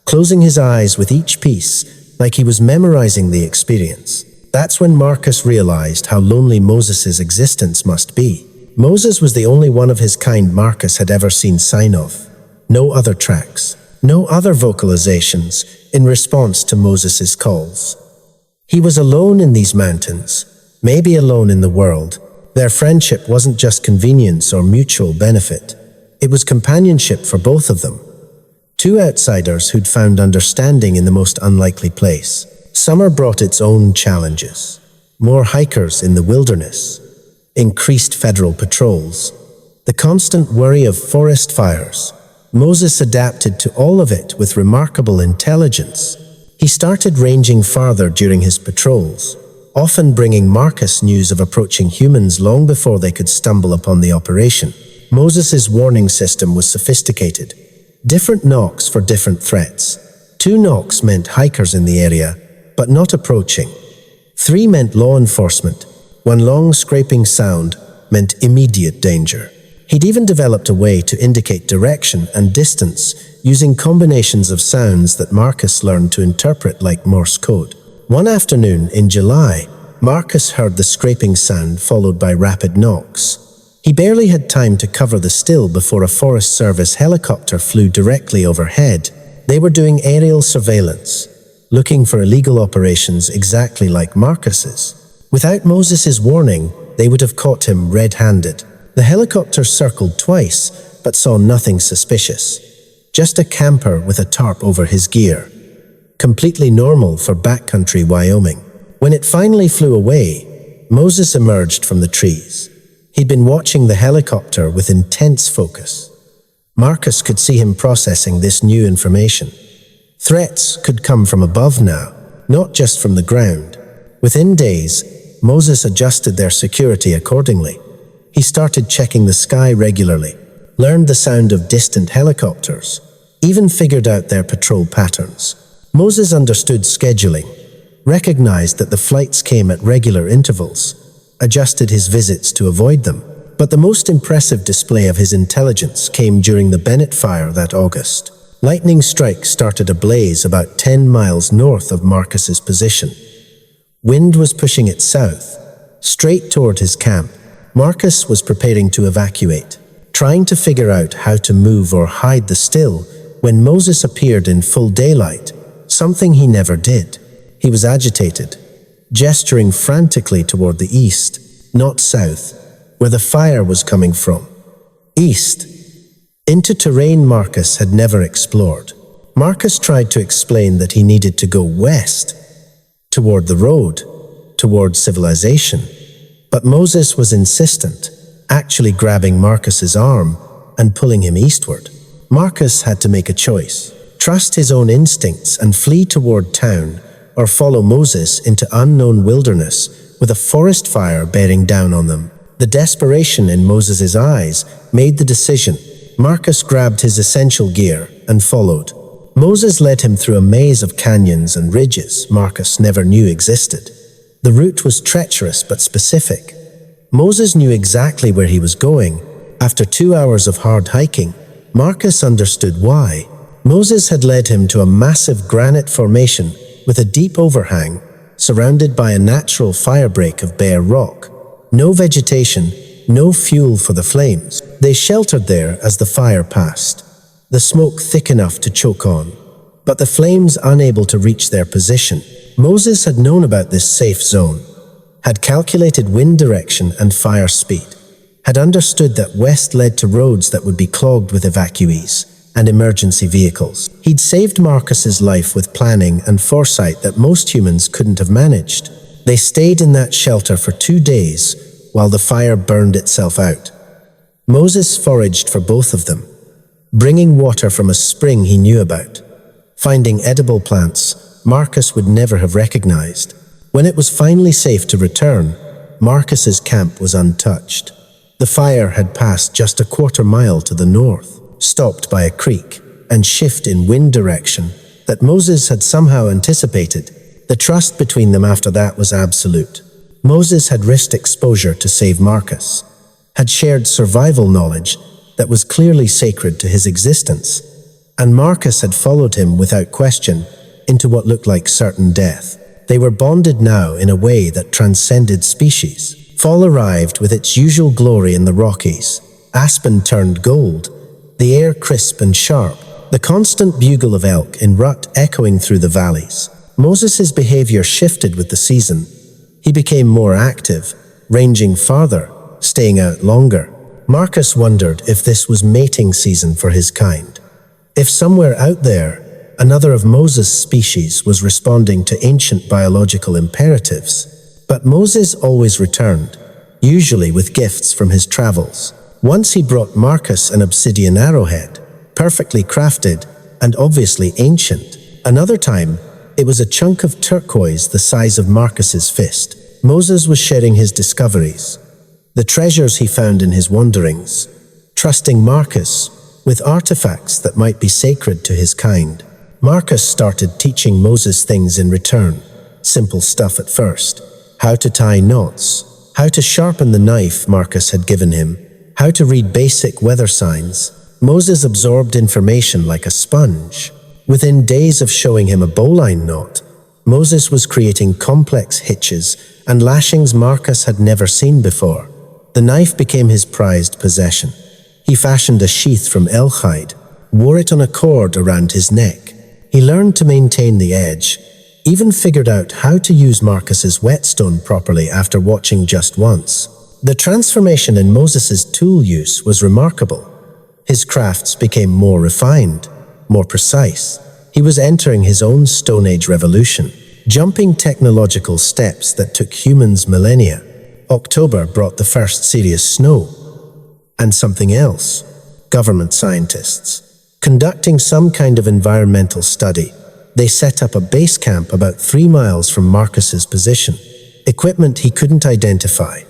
closing his eyes with each piece like he was memorizing the experience. That's when Marcus realized how lonely Moses's existence must be. Moses was the only one of his kind Marcus had ever seen sign of. No other tracks, no other vocalizations in response to Moses's calls. He was alone in these mountains, maybe alone in the world. Their friendship wasn't just convenience or mutual benefit. It was companionship for both of them. Two outsiders who'd found understanding in the most unlikely place. Summer brought its own challenges. More hikers in the wilderness, increased federal patrols, the constant worry of forest fires. Moses adapted to all of it with remarkable intelligence. He started ranging farther during his patrols, often bringing Marcus news of approaching humans long before they could stumble upon the operation. Moses's warning system was sophisticated. Different knocks for different threats. 2 knocks meant hikers in the area, but not approaching. 3 meant law enforcement. 1 long scraping sound meant immediate danger. He'd even developed a way to indicate direction and distance using combinations of sounds that Marcus learned to interpret like Morse code. One afternoon in July, Marcus heard the scraping sound followed by rapid knocks. He barely had time to cover the still before a Forest Service helicopter flew directly overhead. They were doing aerial surveillance, looking for illegal operations exactly like Marcus's. Without Moses's warning, they would have caught him red-handed. The helicopter circled twice, but saw nothing suspicious. Just a camper with a tarp over his gear. Completely normal for backcountry Wyoming. When it finally flew away, Moses emerged from the trees. He'd been watching the helicopter with intense focus. Marcus could see him processing this new information. Threats could come from above now, not just from the ground. Within days, Moses adjusted their security accordingly. He started checking the sky regularly, learned the sound of distant helicopters, even figured out their patrol patterns. Moses understood scheduling, recognized that the flights came at regular intervals, adjusted his visits to avoid them. But the most impressive display of his intelligence came during the Bennett fire that August. Lightning strikes started ablaze about 10 miles north of Marcus's position. Wind was pushing it south, straight toward his camp. Marcus was preparing to evacuate, trying to figure out how to move or hide the still, when Moses appeared in full daylight, something he never did. He was agitated, gesturing frantically toward the east, not south, where the fire was coming from. East, into terrain Marcus had never explored. Marcus tried to explain that he needed to go west, toward the road, toward civilization. But Moses was insistent, actually grabbing Marcus's arm and pulling him eastward. Marcus had to make a choice. Trust his own instincts and flee toward town, or follow Moses into unknown wilderness with a forest fire bearing down on them. The desperation in Moses's eyes made the decision. Marcus grabbed his essential gear and followed. Moses led him through a maze of canyons and ridges Marcus never knew existed. The route was treacherous but specific. Moses knew exactly where he was going. After 2 hours of hard hiking, Marcus understood why. Moses had led him to a massive granite formation with a deep overhang, surrounded by a natural firebreak of bare rock. No vegetation, no fuel for the flames. They sheltered there as the fire passed, the smoke thick enough to choke on, but the flames unable to reach their position. Moses had known about this safe zone, had calculated wind direction and fire speed, had understood that west led to roads that would be clogged with evacuees and emergency vehicles. He'd saved Marcus's life with planning and foresight that most humans couldn't have managed. They stayed in that shelter for 2 days while the fire burned itself out. Moses foraged for both of them, bringing water from a spring he knew about, finding edible plants Marcus would never have recognized. When it was finally safe to return, Marcus's camp was untouched. The fire had passed just a 1/4 mile to the north, stopped by a creek, and shift in wind direction that Moses had somehow anticipated. The trust between them after that was absolute. Moses had risked exposure to save Marcus, had shared survival knowledge that was clearly sacred to his existence, and Marcus had followed him without question into what looked like certain death. They were bonded now in a way that transcended species. Fall arrived with its usual glory in the Rockies. Aspen turned gold, the air crisp and sharp, the constant bugle of elk in rut echoing through the valleys. Moses's behavior shifted with the season. He became more active, ranging farther, staying out longer. Marcus wondered if this was mating season for his kind. If somewhere out there, another of Moses' species was responding to ancient biological imperatives. But Moses always returned, usually with gifts from his travels. Once he brought Marcus an obsidian arrowhead, perfectly crafted and obviously ancient. Another time, it was a chunk of turquoise the size of Marcus's fist. Moses was sharing his discoveries, the treasures he found in his wanderings, trusting Marcus with artifacts that might be sacred to his kind. Marcus started teaching Moses things in return. Simple stuff at first. How to tie knots, how to sharpen the knife Marcus had given him, how to read basic weather signs. Moses absorbed information like a sponge. Within days of showing him a bowline knot, Moses was creating complex hitches and lashings Marcus had never seen before. The knife became his prized possession. He fashioned a sheath from elk hide, wore it on a cord around his neck. He learned to maintain the edge, even figured out how to use Marcus's whetstone properly after watching just once. The transformation in Moses's tool use was remarkable. His crafts became more refined, more precise. He was entering his own Stone Age revolution, jumping technological steps that took humans millennia. October brought the first serious snow. And something else. Government scientists. Conducting some kind of environmental study, they set up a base camp about 3 miles from Marcus's position. Equipment he couldn't identify,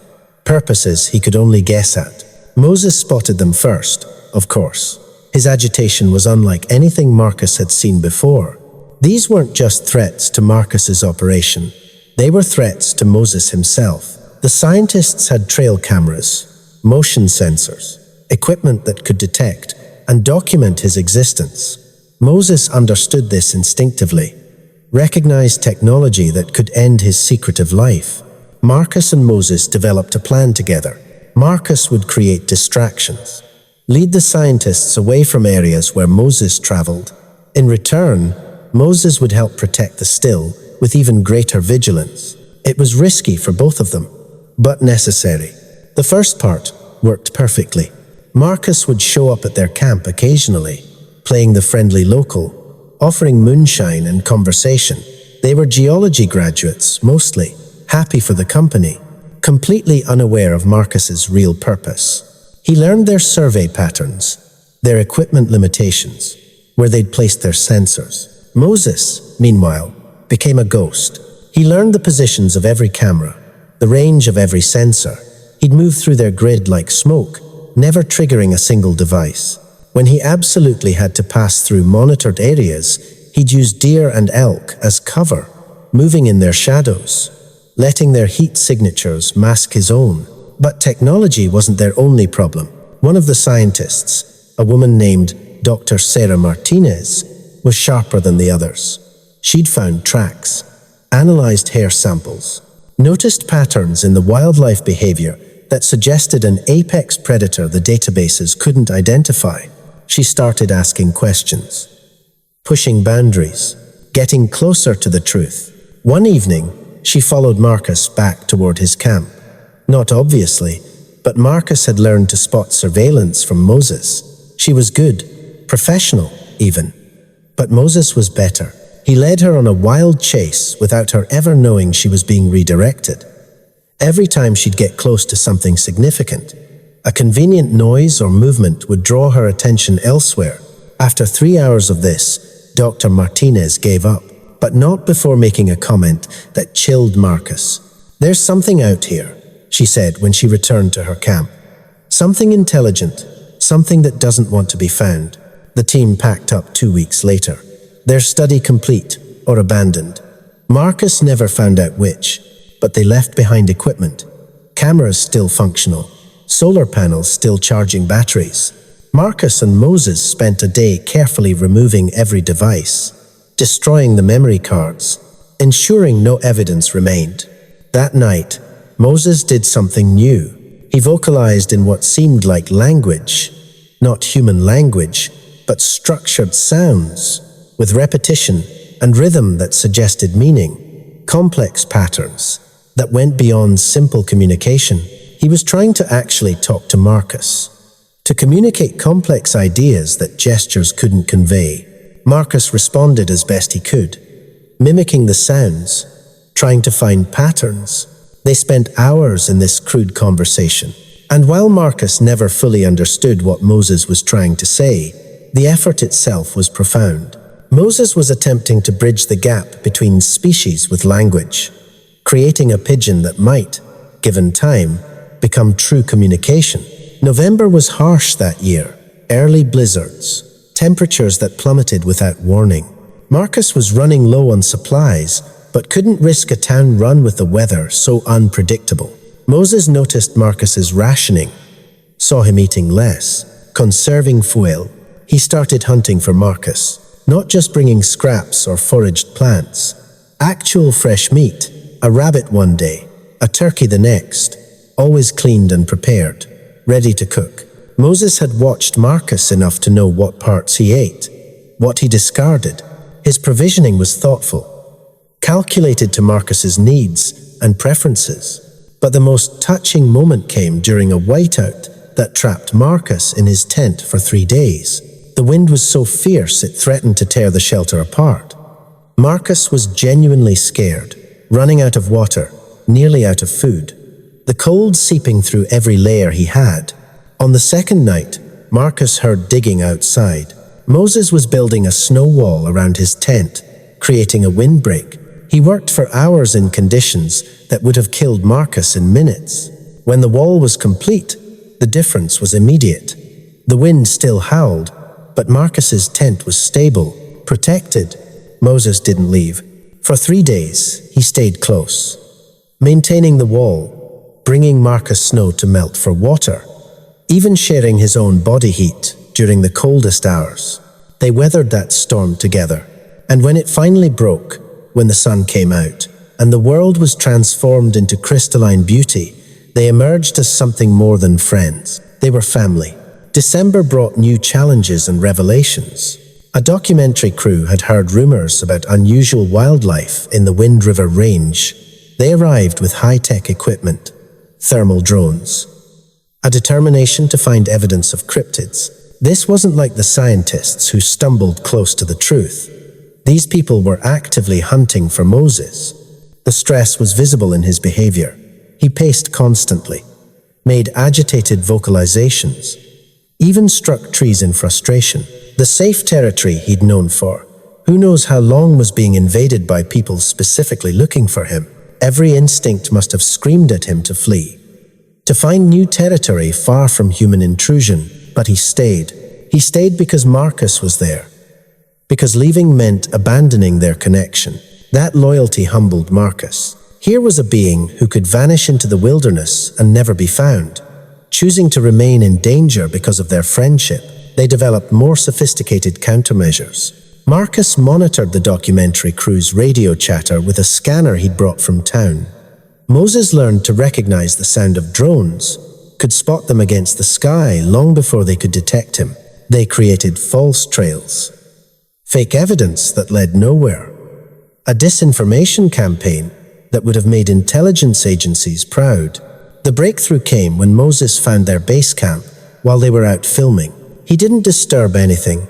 purposes he could only guess at. Moses spotted them first, of course. His agitation was unlike anything Marcus had seen before. These weren't just threats to Marcus's operation. They were threats to Moses himself. The scientists had trail cameras, motion sensors, equipment that could detect and document his existence. Moses understood this instinctively, recognized technology that could end his secretive life. Marcus and Moses developed a plan together. Marcus would create distractions, lead the scientists away from areas where Moses traveled. In return, Moses would help protect the still with even greater vigilance. It was risky for both of them, but necessary. The first part worked perfectly. Marcus would show up at their camp occasionally, playing the friendly local, offering moonshine and conversation. They were geology graduates, mostly, happy for the company, completely unaware of Marcus's real purpose. He learned their survey patterns, their equipment limitations, where they'd placed their sensors. Moses, meanwhile, became a ghost. He learned the positions of every camera, the range of every sensor. He'd move through their grid like smoke, never triggering a single device. When he absolutely had to pass through monitored areas, he'd use deer and elk as cover, moving in their shadows, letting their heat signatures mask his own. But technology wasn't their only problem. One of the scientists, a woman named Dr. Sarah Martinez, was sharper than the others. She'd found tracks, analyzed hair samples, noticed patterns in the wildlife behavior that suggested an apex predator the databases couldn't identify. She started asking questions, pushing boundaries, getting closer to the truth. One evening, she followed Marcus back toward his camp. Not obviously, but Marcus had learned to spot surveillance from Moses. She was good, professional even. But Moses was better. He led her on a wild chase without her ever knowing she was being redirected. Every time she'd get close to something significant, a convenient noise or movement would draw her attention elsewhere. After 3 hours of this, Dr. Martinez gave up, but not before making a comment that chilled Marcus. "There's something out here," she said when she returned to her camp. "Something intelligent, something that doesn't want to be found." The team packed up 2 weeks later, their study complete or abandoned. Marcus never found out which, but they left behind equipment. Cameras still functional, solar panels still charging batteries. Marcus and Moses spent a day carefully removing every device, destroying the memory cards, ensuring no evidence remained. That night, Moses did something new. He vocalized in what seemed like language, not human language, but structured sounds, with repetition and rhythm that suggested meaning, complex patterns that went beyond simple communication. He was trying to actually talk to Marcus, to communicate complex ideas that gestures couldn't convey. Marcus responded as best he could, mimicking the sounds, trying to find patterns. They spent hours in this crude conversation, and while Marcus never fully understood what Moses was trying to say, the effort itself was profound. Moses was attempting to bridge the gap between species with language, creating a pidgin that might, given time, become true communication. November was harsh that year. Early blizzards, temperatures that plummeted without warning. Marcus was running low on supplies, but couldn't risk a town run with the weather so unpredictable. Moses noticed Marcus's rationing, saw him eating less, conserving fuel. He started hunting for Marcus, not just bringing scraps or foraged plants. Actual fresh meat, a rabbit one day, a turkey the next, always cleaned and prepared, ready to cook. Moses had watched Marcus enough to know what parts he ate, what he discarded. His provisioning was thoughtful, calculated to Marcus's needs and preferences. But the most touching moment came during a whiteout that trapped Marcus in his tent for 3 days. The wind was so fierce it threatened to tear the shelter apart. Marcus was genuinely scared, running out of water, nearly out of food, the cold seeping through every layer he had. On the second night, Marcus heard digging outside. Moses was building a snow wall around his tent, creating a windbreak. He worked for hours in conditions that would have killed Marcus in minutes. When the wall was complete, the difference was immediate. The wind still howled, but Marcus's tent was stable, protected. Moses didn't leave. For 3 days, he stayed close, maintaining the wall, bringing Marcus snow to melt for water, even sharing his own body heat during the coldest hours. They weathered that storm together, and when it finally broke, when the sun came out, and the world was transformed into crystalline beauty, they emerged as something more than friends. They were family. December brought new challenges and revelations. A documentary crew had heard rumors about unusual wildlife in the Wind River Range. They arrived with high-tech equipment, thermal drones, a determination to find evidence of cryptids. This wasn't like the scientists who stumbled close to the truth. These people were actively hunting for Moses. The stress was visible in his behavior. He paced constantly, made agitated vocalizations, even struck trees in frustration. The safe territory he'd known for, who knows how long, was being invaded by people specifically looking for him. Every instinct must have screamed at him to flee, to find new territory far from human intrusion. But he stayed. He stayed because Marcus was there, because leaving meant abandoning their connection. That loyalty humbled Marcus. Here was a being who could vanish into the wilderness and never be found, choosing to remain in danger because of their friendship. They developed more sophisticated countermeasures. Marcus monitored the documentary crew's radio chatter with a scanner he'd brought from town. Moses learned to recognize the sound of drones, could spot them against the sky long before they could detect him. They created false trails, fake evidence that led nowhere, a disinformation campaign that would have made intelligence agencies proud. The breakthrough came when Moses found their base camp while they were out filming. He didn't disturb anything,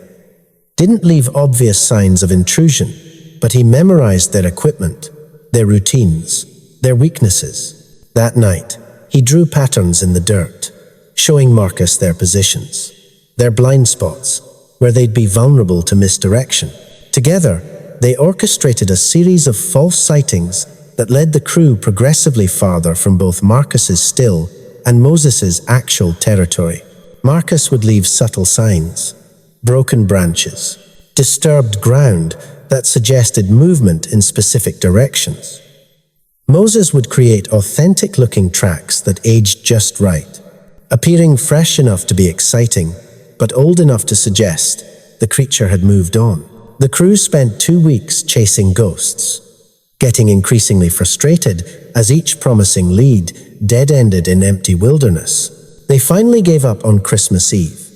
didn't leave obvious signs of intrusion, but he memorized their equipment, their routines, their weaknesses. That night, he drew patterns in the dirt, showing Marcus their positions, their blind spots, where they'd be vulnerable to misdirection. Together, they orchestrated a series of false sightings that led the crew progressively farther from both Marcus's still and Moses's actual territory. Marcus would leave subtle signs, broken branches, disturbed ground that suggested movement in specific directions. Moses would create authentic-looking tracks that aged just right, appearing fresh enough to be exciting, but old enough to suggest the creature had moved on. The crew spent 2 weeks chasing ghosts, getting increasingly frustrated as each promising lead dead-ended in empty wilderness. They finally gave up on Christmas Eve,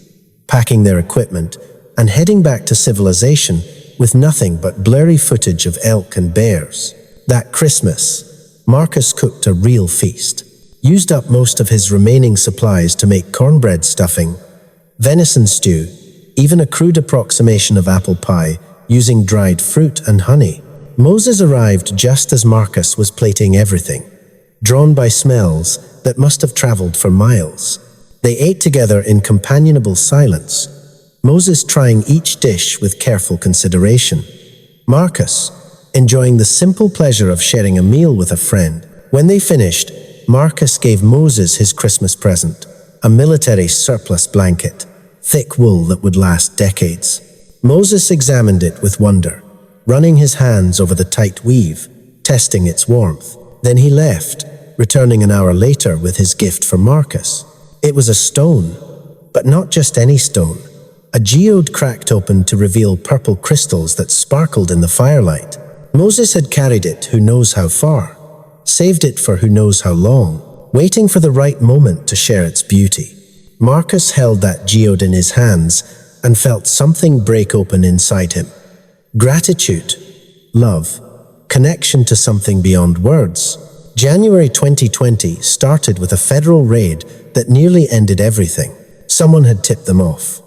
packing their equipment and heading back to civilization with nothing but blurry footage of elk and bears. That Christmas, Marcus cooked a real feast, used up most of his remaining supplies to make cornbread stuffing, venison stew, even a crude approximation of apple pie using dried fruit and honey. Moses arrived just as Marcus was plating everything, drawn by smells that must have traveled for miles. They ate together in companionable silence, Moses trying each dish with careful consideration. Marcus enjoying the simple pleasure of sharing a meal with a friend. When they finished, Marcus gave Moses his Christmas present, a military surplus blanket, thick wool that would last decades. Moses examined it with wonder, running his hands over the tight weave, testing its warmth. Then he left, returning an hour later with his gift for Marcus. It was a stone, but not just any stone. A geode cracked open to reveal purple crystals that sparkled in the firelight. Moses had carried it who knows how far, saved it for who knows how long, waiting for the right moment to share its beauty. Marcus held that geode in his hands and felt something break open inside him. Gratitude, love, connection to something beyond words. January 2020 started with a federal raid that nearly ended everything. Someone had tipped them off.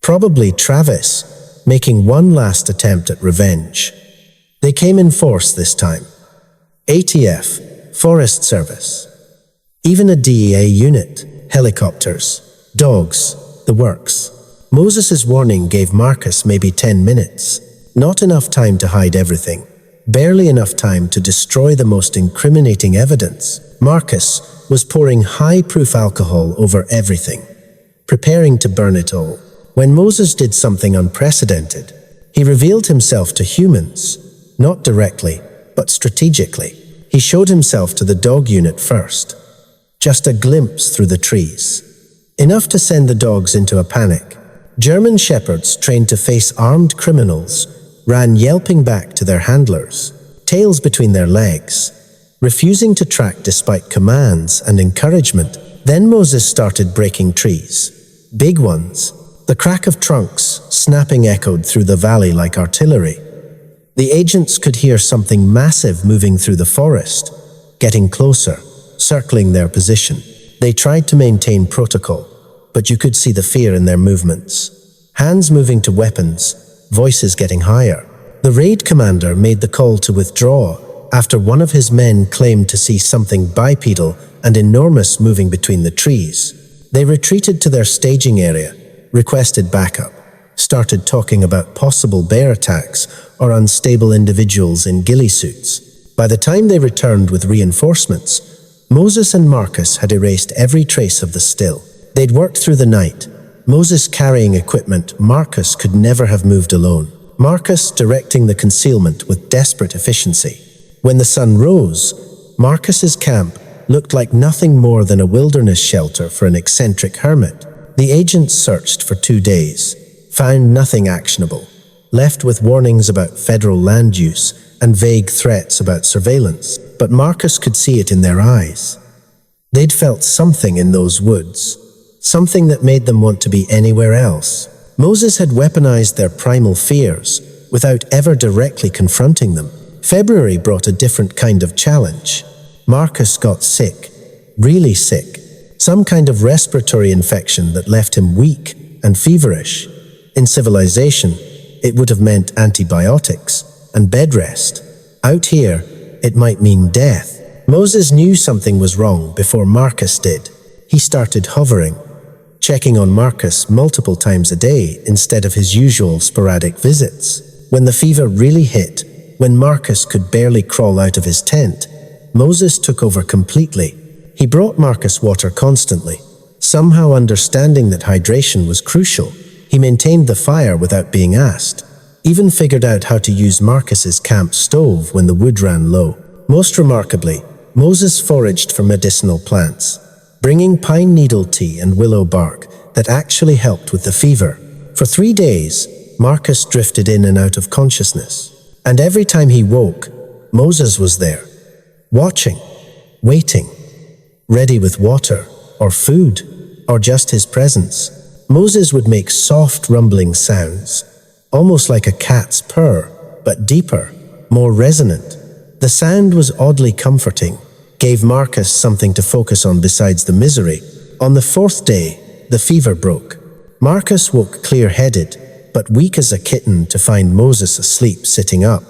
Probably Travis, making one last attempt at revenge. They came in force this time. ATF, Forest Service, even a DEA unit, helicopters, dogs, the works. Moses' warning gave Marcus maybe 10 minutes. Not enough time to hide everything. Barely enough time to destroy the most incriminating evidence. Marcus was pouring high-proof alcohol over everything, preparing to burn it all. When Moses did something unprecedented, he revealed himself to humans, not directly, but strategically. He showed himself to the dog unit first. Just a glimpse through the trees. Enough to send the dogs into a panic. German shepherds trained to face armed criminals ran yelping back to their handlers, tails between their legs, refusing to track despite commands and encouragement. Then Moses started breaking trees. Big ones. The crack of trunks snapping echoed through the valley like artillery. The agents could hear something massive moving through the forest, getting closer, circling their position. They tried to maintain protocol, but you could see the fear in their movements. Hands moving to weapons, voices getting higher. The raid commander made the call to withdraw after one of his men claimed to see something bipedal and enormous moving between the trees. They retreated to their staging area, requested backup, started talking about possible bear attacks or unstable individuals in ghillie suits. By the time they returned with reinforcements, Moses and Marcus had erased every trace of the still. They'd worked through the night, Moses carrying equipment Marcus could never have moved alone. Marcus directing the concealment with desperate efficiency. When the sun rose, Marcus's camp looked like nothing more than a wilderness shelter for an eccentric hermit. The agents searched for 2 days, found nothing actionable, left with warnings about federal land use and vague threats about surveillance. But Marcus could see it in their eyes. They'd felt something in those woods, something that made them want to be anywhere else. Moses had weaponized their primal fears without ever directly confronting them. February brought a different kind of challenge. Marcus got sick, really sick, some kind of respiratory infection that left him weak and feverish. In civilization, it would have meant antibiotics and bed rest. Out here, it might mean death. Moses knew something was wrong before Marcus did. He started hovering, checking on Marcus multiple times a day instead of his usual sporadic visits. When the fever really hit, when Marcus could barely crawl out of his tent, Moses took over completely. He brought Marcus water constantly, somehow understanding that hydration was crucial. He maintained the fire without being asked, even figured out how to use Marcus's camp stove when the wood ran low. Most remarkably, Moses foraged for medicinal plants, bringing pine needle tea and willow bark that actually helped with the fever. For 3 days, Marcus drifted in and out of consciousness. And every time he woke, Moses was there, watching, waiting, ready with water, or food, or just his presence. Moses would make soft rumbling sounds, almost like a cat's purr, but deeper, more resonant. The sound was oddly comforting, gave Marcus something to focus on besides the misery. On the 4th day, the fever broke. Marcus woke clear-headed, but weak as a kitten to find Moses asleep sitting up,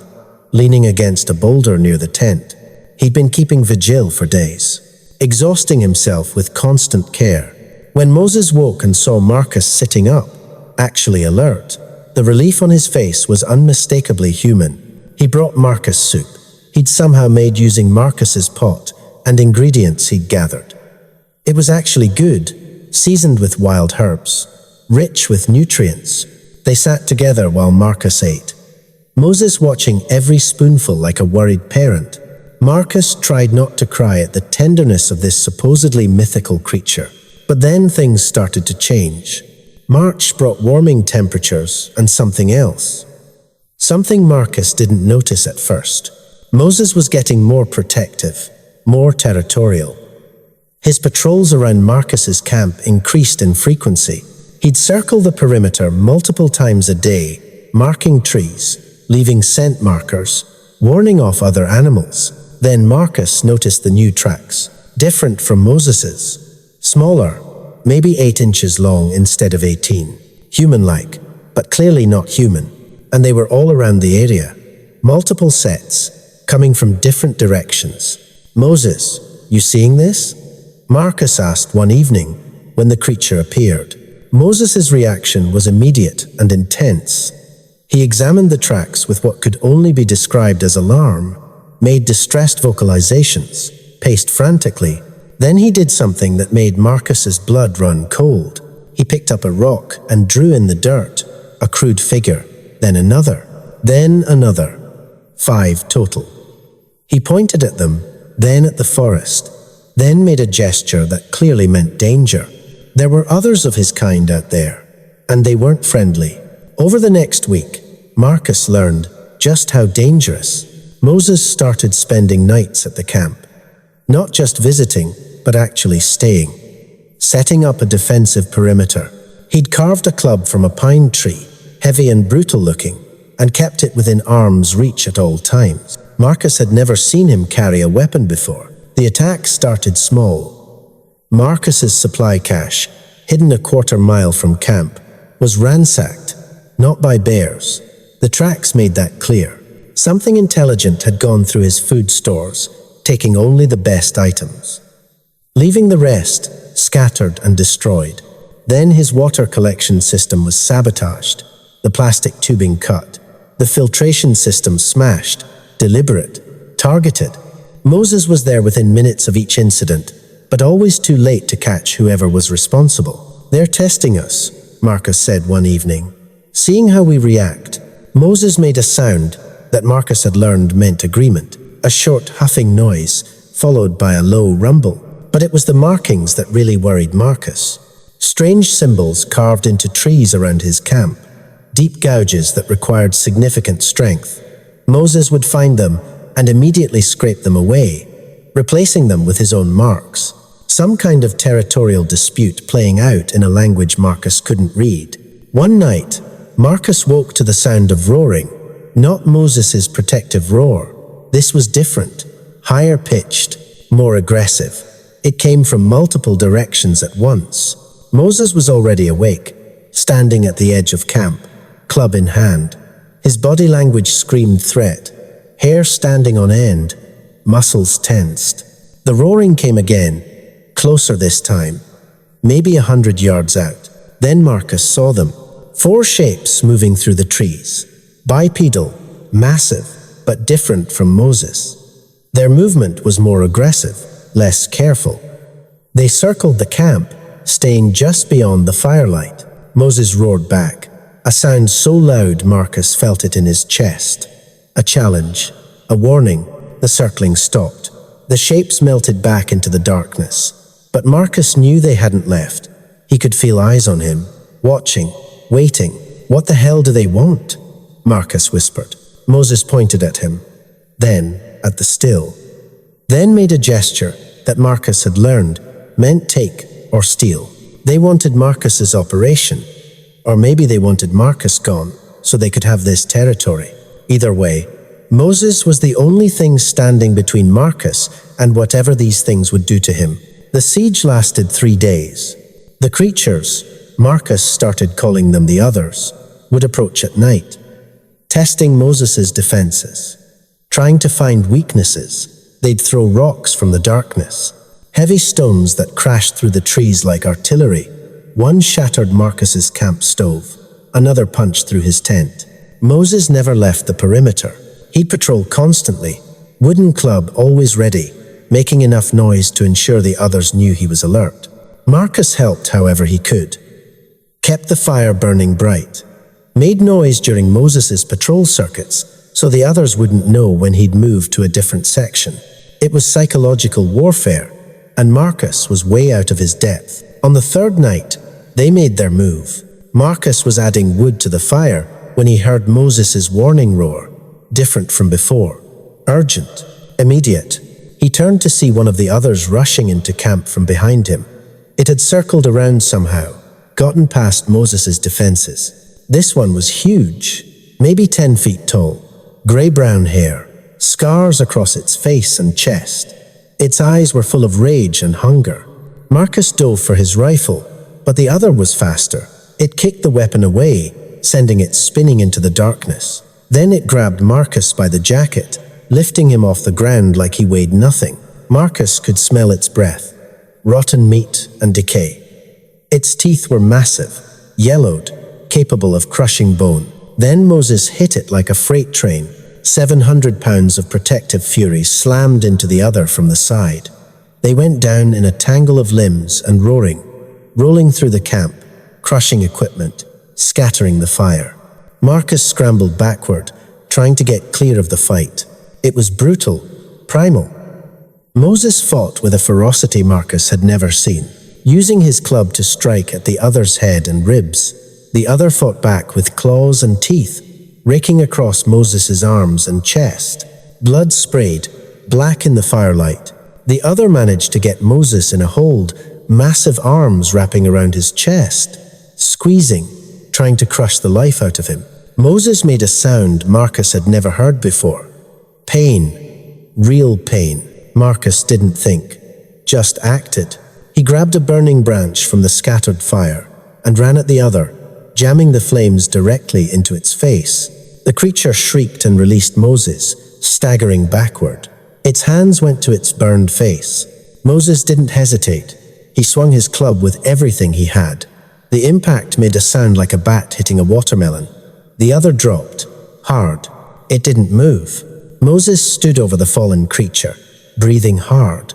leaning against a boulder near the tent. He'd been keeping vigil for days, exhausting himself with constant care. When Moses woke and saw Marcus sitting up, actually alert, the relief on his face was unmistakably human. He brought Marcus soup he'd somehow made using Marcus's pot and ingredients he'd gathered. It was actually good, seasoned with wild herbs, rich with nutrients. They sat together while Marcus ate, Moses watching every spoonful like a worried parent. Marcus tried not to cry at the tenderness of this supposedly mythical creature. But then things started to change. March brought warming temperatures and something else. Something Marcus didn't notice at first. Moses was getting more protective, more territorial. His patrols around Marcus's camp increased in frequency. He'd circle the perimeter multiple times a day, marking trees, leaving scent markers, warning off other animals. Then Marcus noticed the new tracks, different from Moses's. Smaller, maybe 8 inches long instead of 18. Human-like, but clearly not human. And they were all around the area. Multiple sets, coming from different directions. Moses, you seeing this? Marcus asked one evening when the creature appeared. Moses's reaction was immediate and intense. He examined the tracks with what could only be described as alarm, made distressed vocalizations, paced frantically. Then he did something that made Marcus's blood run cold. He picked up a rock and drew in the dirt, a crude figure, then another, then another. 5 total. He pointed at them, then at the forest, then made a gesture that clearly meant danger. There were others of his kind out there, and they weren't friendly. Over the next week, Marcus learned just how dangerous. Moses started spending nights at the camp, not just visiting, but actually staying, setting up a defensive perimeter. He'd carved a club from a pine tree, heavy and brutal looking, and kept it within arm's reach at all times. Marcus had never seen him carry a weapon before. The attack started small. Marcus's supply cache, hidden a quarter-mile from camp, was ransacked, not by bears. The tracks made that clear. Something intelligent had gone through his food stores, taking only the best items, leaving the rest scattered and destroyed. Then his water collection system was sabotaged, the plastic tubing cut, the filtration system smashed, deliberate, targeted. Moses was there within minutes of each incident, but always too late to catch whoever was responsible. "They're testing us," Marcus said one evening. Seeing how we react, Moses made a sound that Marcus had learned meant agreement, a short huffing noise, followed by a low rumble. But it was the markings that really worried Marcus. Strange symbols carved into trees around his camp, deep gouges that required significant strength. Moses would find them and immediately scrape them away, replacing them with his own marks. Some kind of territorial dispute playing out in a language Marcus couldn't read. One night, Marcus woke to the sound of roaring, not Moses's protective roar. This was different, higher pitched, more aggressive. It came from multiple directions at once. Moses was already awake, standing at the edge of camp, club in hand. His body language screamed threat, hair standing on end, muscles tensed. The roaring came again, closer this time, maybe 100 yards out. Then Marcus saw them, 4 shapes moving through the trees, bipedal, massive, but different from Moses. Their movement was more aggressive, less careful. They circled the camp, staying just beyond the firelight. Moses roared back, a sound so loud Marcus felt it in his chest. A challenge, a warning. The circling stopped. The shapes melted back into the darkness, but Marcus knew they hadn't left. He could feel eyes on him, watching, waiting. "What the hell do they want?" Marcus whispered. Moses pointed at him, then at the still, then made a gesture that Marcus had learned meant take or steal. They wanted Marcus's operation, or maybe they wanted Marcus gone so they could have this territory. Either way, Moses was the only thing standing between Marcus and whatever these things would do to him. The siege lasted 3 days. The creatures, Marcus started calling them the others, would approach at night, testing Moses's defenses, trying to find weaknesses. They'd throw rocks from the darkness, heavy stones that crashed through the trees like artillery. One shattered Marcus's camp stove, another punched through his tent. Moses never left the perimeter. He'd patrol constantly, wooden club always ready, making enough noise to ensure the others knew he was alert. Marcus helped however he could, kept the fire burning bright, made noise during Moses's patrol circuits so the others wouldn't know when he'd moved to a different section. It was psychological warfare, and Marcus was way out of his depth. On the 3rd night, they made their move. Marcus was adding wood to the fire when he heard Moses's warning roar, different from before. Urgent, immediate. He turned to see one of the others rushing into camp from behind him. It had circled around somehow, gotten past Moses's defenses. This one was huge, maybe 10 feet tall, gray-brown hair, scars across its face and chest. Its eyes were full of rage and hunger. Marcus dove for his rifle, but the other was faster. It kicked the weapon away, sending it spinning into the darkness. Then it grabbed Marcus by the jacket, lifting him off the ground like he weighed nothing. Marcus could smell its breath, rotten meat and decay. Its teeth were massive, yellowed, capable of crushing bone. Then Moses hit it like a freight train. 700 pounds of protective fury slammed into the other from the side. They went down in a tangle of limbs and roaring, rolling through the camp, crushing equipment, scattering the fire. Marcus scrambled backward, trying to get clear of the fight. It was brutal, primal. Moses fought with a ferocity Marcus had never seen, using his club to strike at the other's head and ribs. The other fought back with claws and teeth, raking across Moses's arms and chest. Blood sprayed, black in the firelight. The other managed to get Moses in a hold, massive arms wrapping around his chest, squeezing, trying to crush the life out of him. Moses made a sound Marcus had never heard before. Pain. Real pain. Marcus didn't think, just acted. He grabbed a burning branch from the scattered fire and ran at the other, jamming the flames directly into its face. The creature shrieked and released Moses, staggering backward. Its hands went to its burned face. Moses didn't hesitate. He swung his club with everything he had. The impact made a sound like a bat hitting a watermelon. The other dropped, hard. It didn't move. Moses stood over the fallen creature, breathing hard,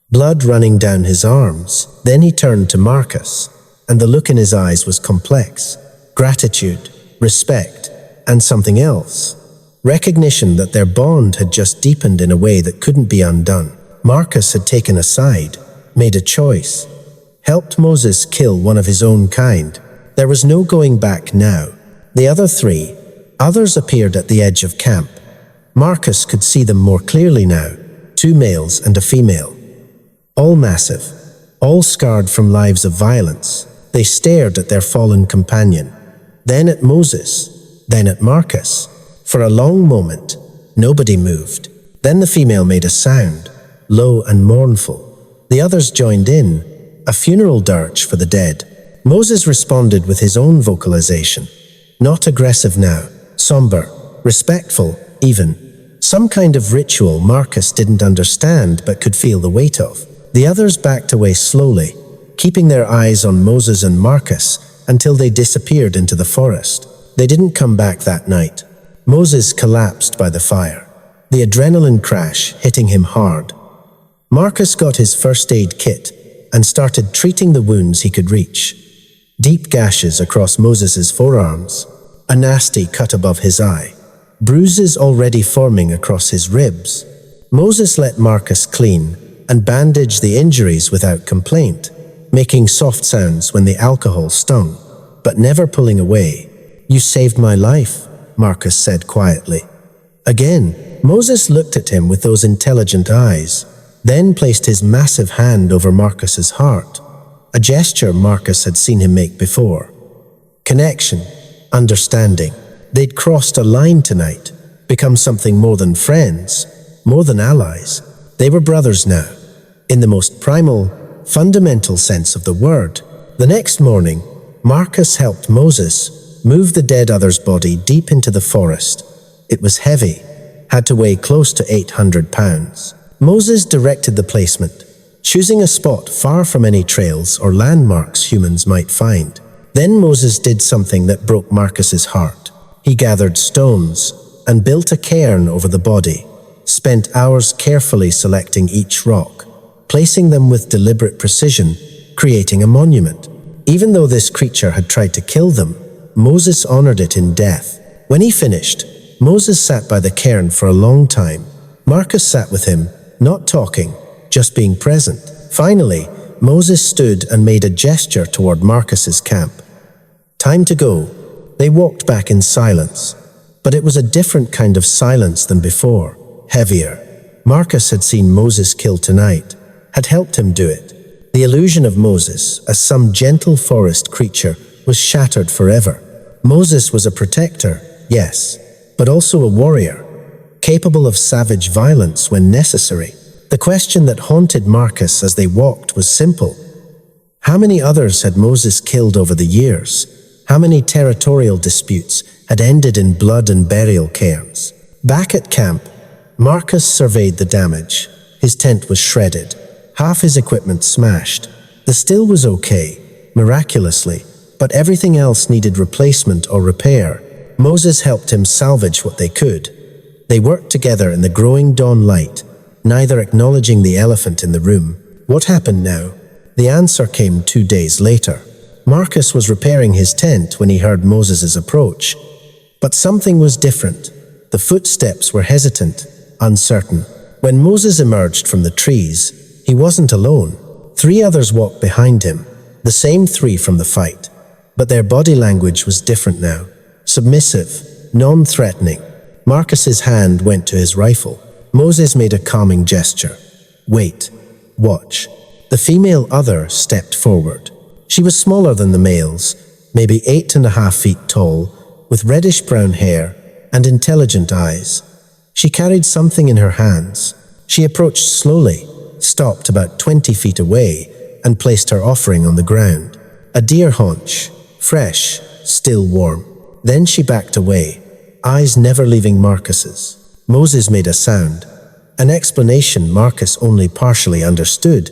blood running down his arms. Then he turned to Marcus, and the look in his eyes was complex. Gratitude, respect, and something else. Recognition that their bond had just deepened in a way that couldn't be undone. Marcus had taken a side, made a choice, helped Moses kill one of his own kind. There was no going back now. The other 3, others appeared at the edge of camp. Marcus could see them more clearly now, 2 males and a female. All massive, all scarred from lives of violence. They stared at their fallen companion, then at Moses, then at Marcus. For a long moment, nobody moved. Then the female made a sound, low and mournful. The others joined in, a funeral dirge for the dead. Moses responded with his own vocalization. Not aggressive now, somber, respectful, even. Some kind of ritual Marcus didn't understand but could feel the weight of. The others backed away slowly, keeping their eyes on Moses and Marcus until they disappeared into the forest. They didn't come back that night. Moses collapsed by the fire, the adrenaline crash hitting him hard. Marcus got his first aid kit and started treating the wounds he could reach. Deep gashes across Moses's forearms, a nasty cut above his eye, bruises already forming across his ribs. Moses let Marcus clean and bandage the injuries without complaint. making soft sounds when the alcohol stung, but never pulling away. "You saved my life," Marcus said quietly. Again, Moses looked at him with those intelligent eyes, then placed his massive hand over Marcus's heart, a gesture Marcus had seen him make before. Connection, understanding. They'd crossed a line tonight, become something more than friends, more than allies. They were brothers now, in the most primal, fundamental sense of the word. The next morning, Marcus helped Moses move the dead other's body deep into the forest. It was heavy, had to weigh close to 800 pounds. Moses directed the placement, choosing a spot far from any trails or landmarks humans might find. Then Moses did something that broke Marcus's heart. He gathered stones and built a cairn over the body, spent hours carefully selecting each rock, placing them with deliberate precision, creating a monument. Even though this creature had tried to kill them, Moses honored it in death. When he finished, Moses sat by the cairn for a long time. Marcus sat with him, not talking, just being present. Finally, Moses stood and made a gesture toward Marcus's camp. Time to go. They walked back in silence, but it was a different kind of silence than before, heavier. Marcus had seen Moses killed tonight, had helped him do it. The illusion of Moses as some gentle forest creature was shattered forever. Moses was a protector, yes, but also a warrior, capable of savage violence when necessary. The question that haunted Marcus as they walked was simple. How many others had Moses killed over the years? How many territorial disputes had ended in blood and burial cairns? Back at camp, Marcus surveyed the damage. His tent was shredded, half his equipment smashed. The still was okay, miraculously, but everything else needed replacement or repair. Moses helped him salvage what they could. They worked together in the growing dawn light, neither acknowledging the elephant in the room. What happened now? The answer came 2 days later. Marcus was repairing his tent when he heard Moses' approach. But something was different. The footsteps were hesitant, uncertain. When Moses emerged from the trees, he wasn't alone. 3 others walked behind him, the same 3 from the fight. But their body language was different now. Submissive, non-threatening. Marcus's hand went to his rifle. Moses made a calming gesture. Wait. Watch. The female other stepped forward. She was smaller than the males, maybe 8.5 feet tall, with reddish-brown hair and intelligent eyes. She carried something in her hands. She approached slowly, stopped about 20 feet away, and placed her offering on the ground. A deer haunch, fresh, still warm. Then she backed away, eyes never leaving Marcus's. Moses made a sound, an explanation Marcus only partially understood,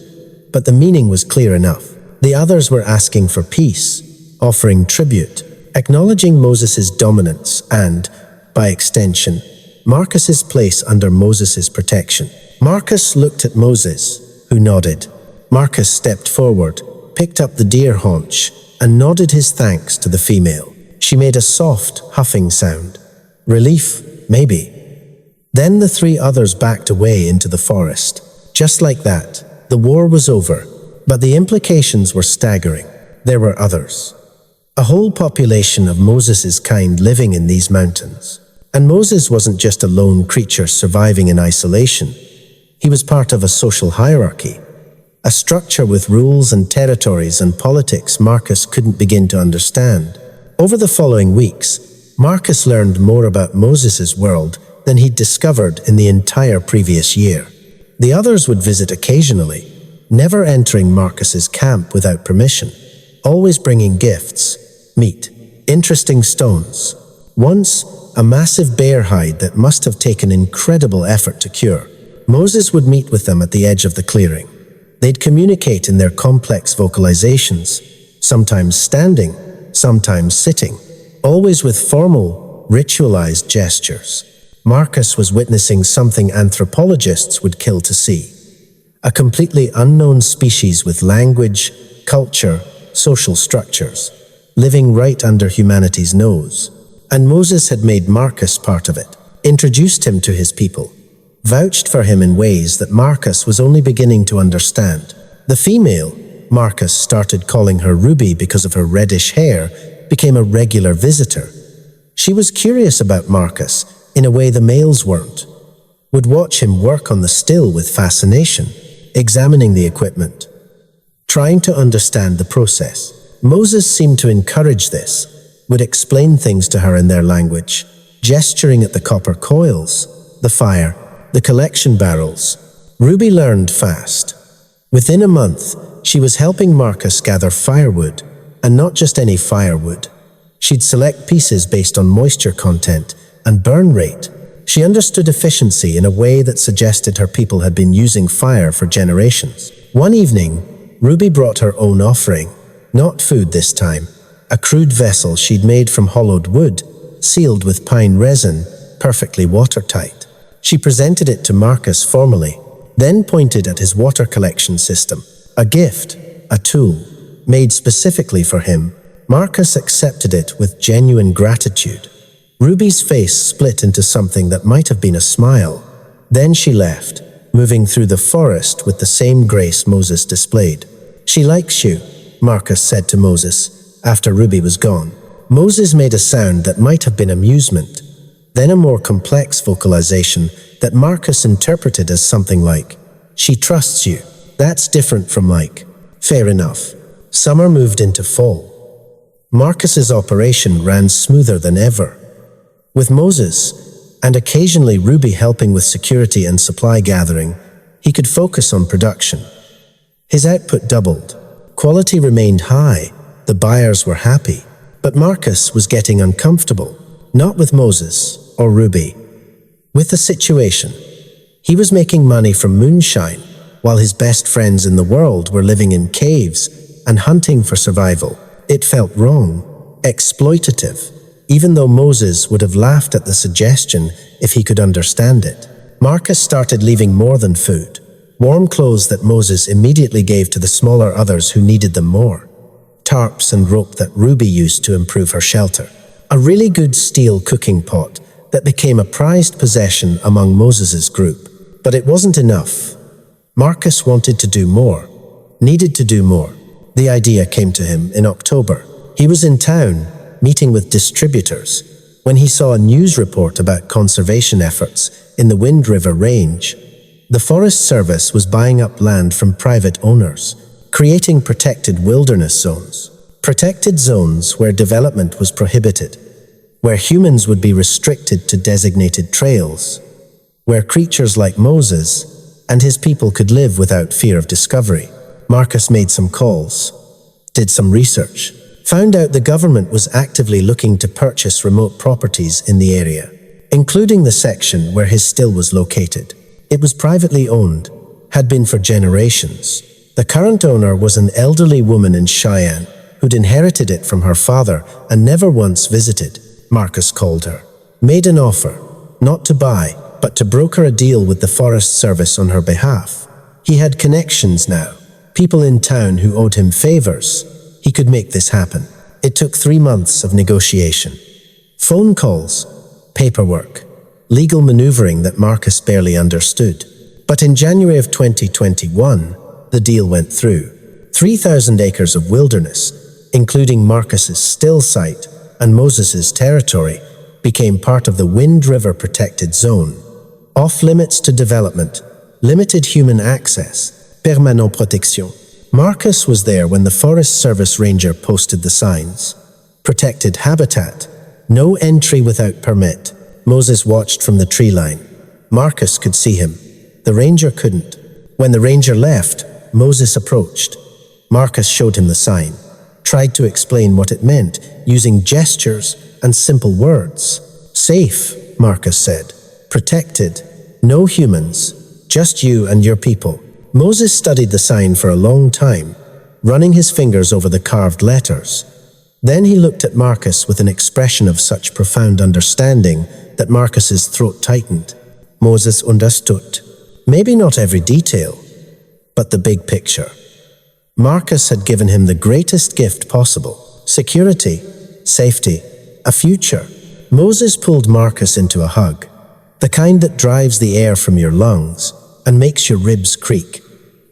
but the meaning was clear enough. The others were asking for peace, offering tribute, acknowledging Moses' dominance and, by extension, Marcus's place under Moses' protection. Marcus looked at Moses, who nodded. Marcus stepped forward, picked up the deer haunch, and nodded his thanks to the female. She made a soft, huffing sound. Relief, maybe. Then the 3 others backed away into the forest. Just like that, the war was over, but the implications were staggering. There were others. A whole population of Moses' kind living in these mountains. And Moses wasn't just a lone creature surviving in isolation. He was part of a social hierarchy, a structure with rules and territories and politics Marcus couldn't begin to understand. Over the following weeks, Marcus learned more about Moses' world than he'd discovered in the entire previous year. The others would visit occasionally, never entering Marcus's camp without permission, always bringing gifts, meat, interesting stones. Once, a massive bear hide that must have taken incredible effort to cure. Moses would meet with them at the edge of the clearing. They'd communicate in their complex vocalizations, sometimes standing, sometimes sitting, always with formal, ritualized gestures. Marcus was witnessing something anthropologists would kill to see. A completely unknown species with language, culture, social structures, living right under humanity's nose. And Moses had made Marcus part of it, introduced him to his people, vouched for him in ways that Marcus was only beginning to understand. The female, Marcus started calling her Ruby because of her reddish hair, became a regular visitor. She was curious about Marcus in a way the males weren't. Would watch him work on the still with fascination, examining the equipment, trying to understand the process. Moses seemed to encourage this, would explain things to her in their language, gesturing at the copper coils, the fire, the collection barrels. Ruby learned fast. Within a month, she was helping Marcus gather firewood, and not just any firewood. She'd select pieces based on moisture content and burn rate. She understood efficiency in a way that suggested her people had been using fire for generations. One evening, Ruby brought her own offering, not food this time, a crude vessel she'd made from hollowed wood, sealed with pine resin, perfectly watertight. She presented it to Marcus formally, then pointed at his water collection system. A gift, a tool, made specifically for him. Marcus accepted it with genuine gratitude. Ruby's face split into something that might have been a smile. Then she left, moving through the forest with the same grace Moses displayed. "She likes you," Marcus said to Moses, after Ruby was gone. Moses made a sound that might have been amusement, then a more complex vocalization that Marcus interpreted as something like, "She trusts you. That's different from like, fair enough." Summer moved into fall. Marcus's operation ran smoother than ever. With Moses, and occasionally Ruby helping with security and supply gathering, he could focus on production. His output doubled. Quality remained high. The buyers were happy. But Marcus was getting uncomfortable, not with Moses or Ruby, with the situation. He was making money from Moonshine, while his best friends in the world were living in caves and hunting for survival. It felt wrong, exploitative, even though Moses would have laughed at the suggestion if he could understand it. Marcus started leaving more than food, warm clothes that Moses immediately gave to the smaller others who needed them more, tarps and rope that Ruby used to improve her shelter, a really good steel cooking pot that became a prized possession among Moses's group. But it wasn't enough. Marcus wanted to do more, needed to do more. The idea came to him in October. He was in town, meeting with distributors, when he saw a news report about conservation efforts in the Wind River Range. The Forest Service was buying up land from private owners, creating protected wilderness zones. Protected zones where development was prohibited, where humans would be restricted to designated trails, where creatures like Moses and his people could live without fear of discovery. Marcus made some calls, did some research, found out the government was actively looking to purchase remote properties in the area, including the section where his still was located. It was privately owned, had been for generations. The current owner was an elderly woman in Cheyenne who'd inherited it from her father and never once visited. Marcus called her, made an offer, not to buy, but to broker a deal with the Forest Service on her behalf. He had connections now, people in town who owed him favors. He could make this happen. It took 3 months of negotiation. Phone calls, paperwork, legal maneuvering that Marcus barely understood. But in January of 2021, the deal went through. 3,000 acres of wilderness, including Marcus's still site and Moses's territory, became part of the Wind River Protected Zone. Off limits to development, limited human access, permanent protection. Marcus was there when the Forest Service ranger posted the signs. Protected habitat, no entry without permit. Moses watched from the tree line. Marcus could see him. The ranger couldn't. When the ranger left, Moses approached. Marcus showed him the sign, tried to explain what it meant, using gestures and simple words. "Safe," Marcus said. "Protected. No humans. Just you and your people." Moses studied the sign for a long time, running his fingers over the carved letters. Then he looked at Marcus with an expression of such profound understanding that Marcus's throat tightened. Moses understood. Maybe not every detail, but the big picture. Marcus had given him the greatest gift possible: security, safety, a future. Moses pulled Marcus into a hug, the kind that drives the air from your lungs and makes your ribs creak.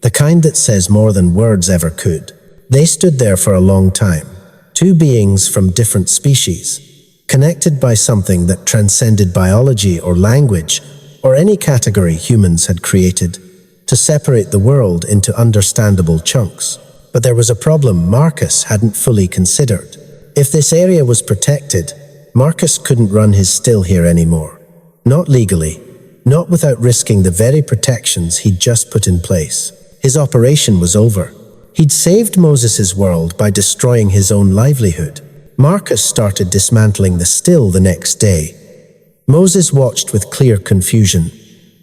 the kind that says more than words ever could. They stood there for a long time, two beings from different species, connected by something that transcended biology or language or any category humans had created to separate the world into understandable chunks. But there was a problem Marcus hadn't fully considered. If this area was protected, Marcus couldn't run his still here anymore. Not legally, not without risking the very protections he'd just put in place. His operation was over. He'd saved Moses's world by destroying his own livelihood. Marcus started dismantling the still the next day. Moses watched with clear confusion,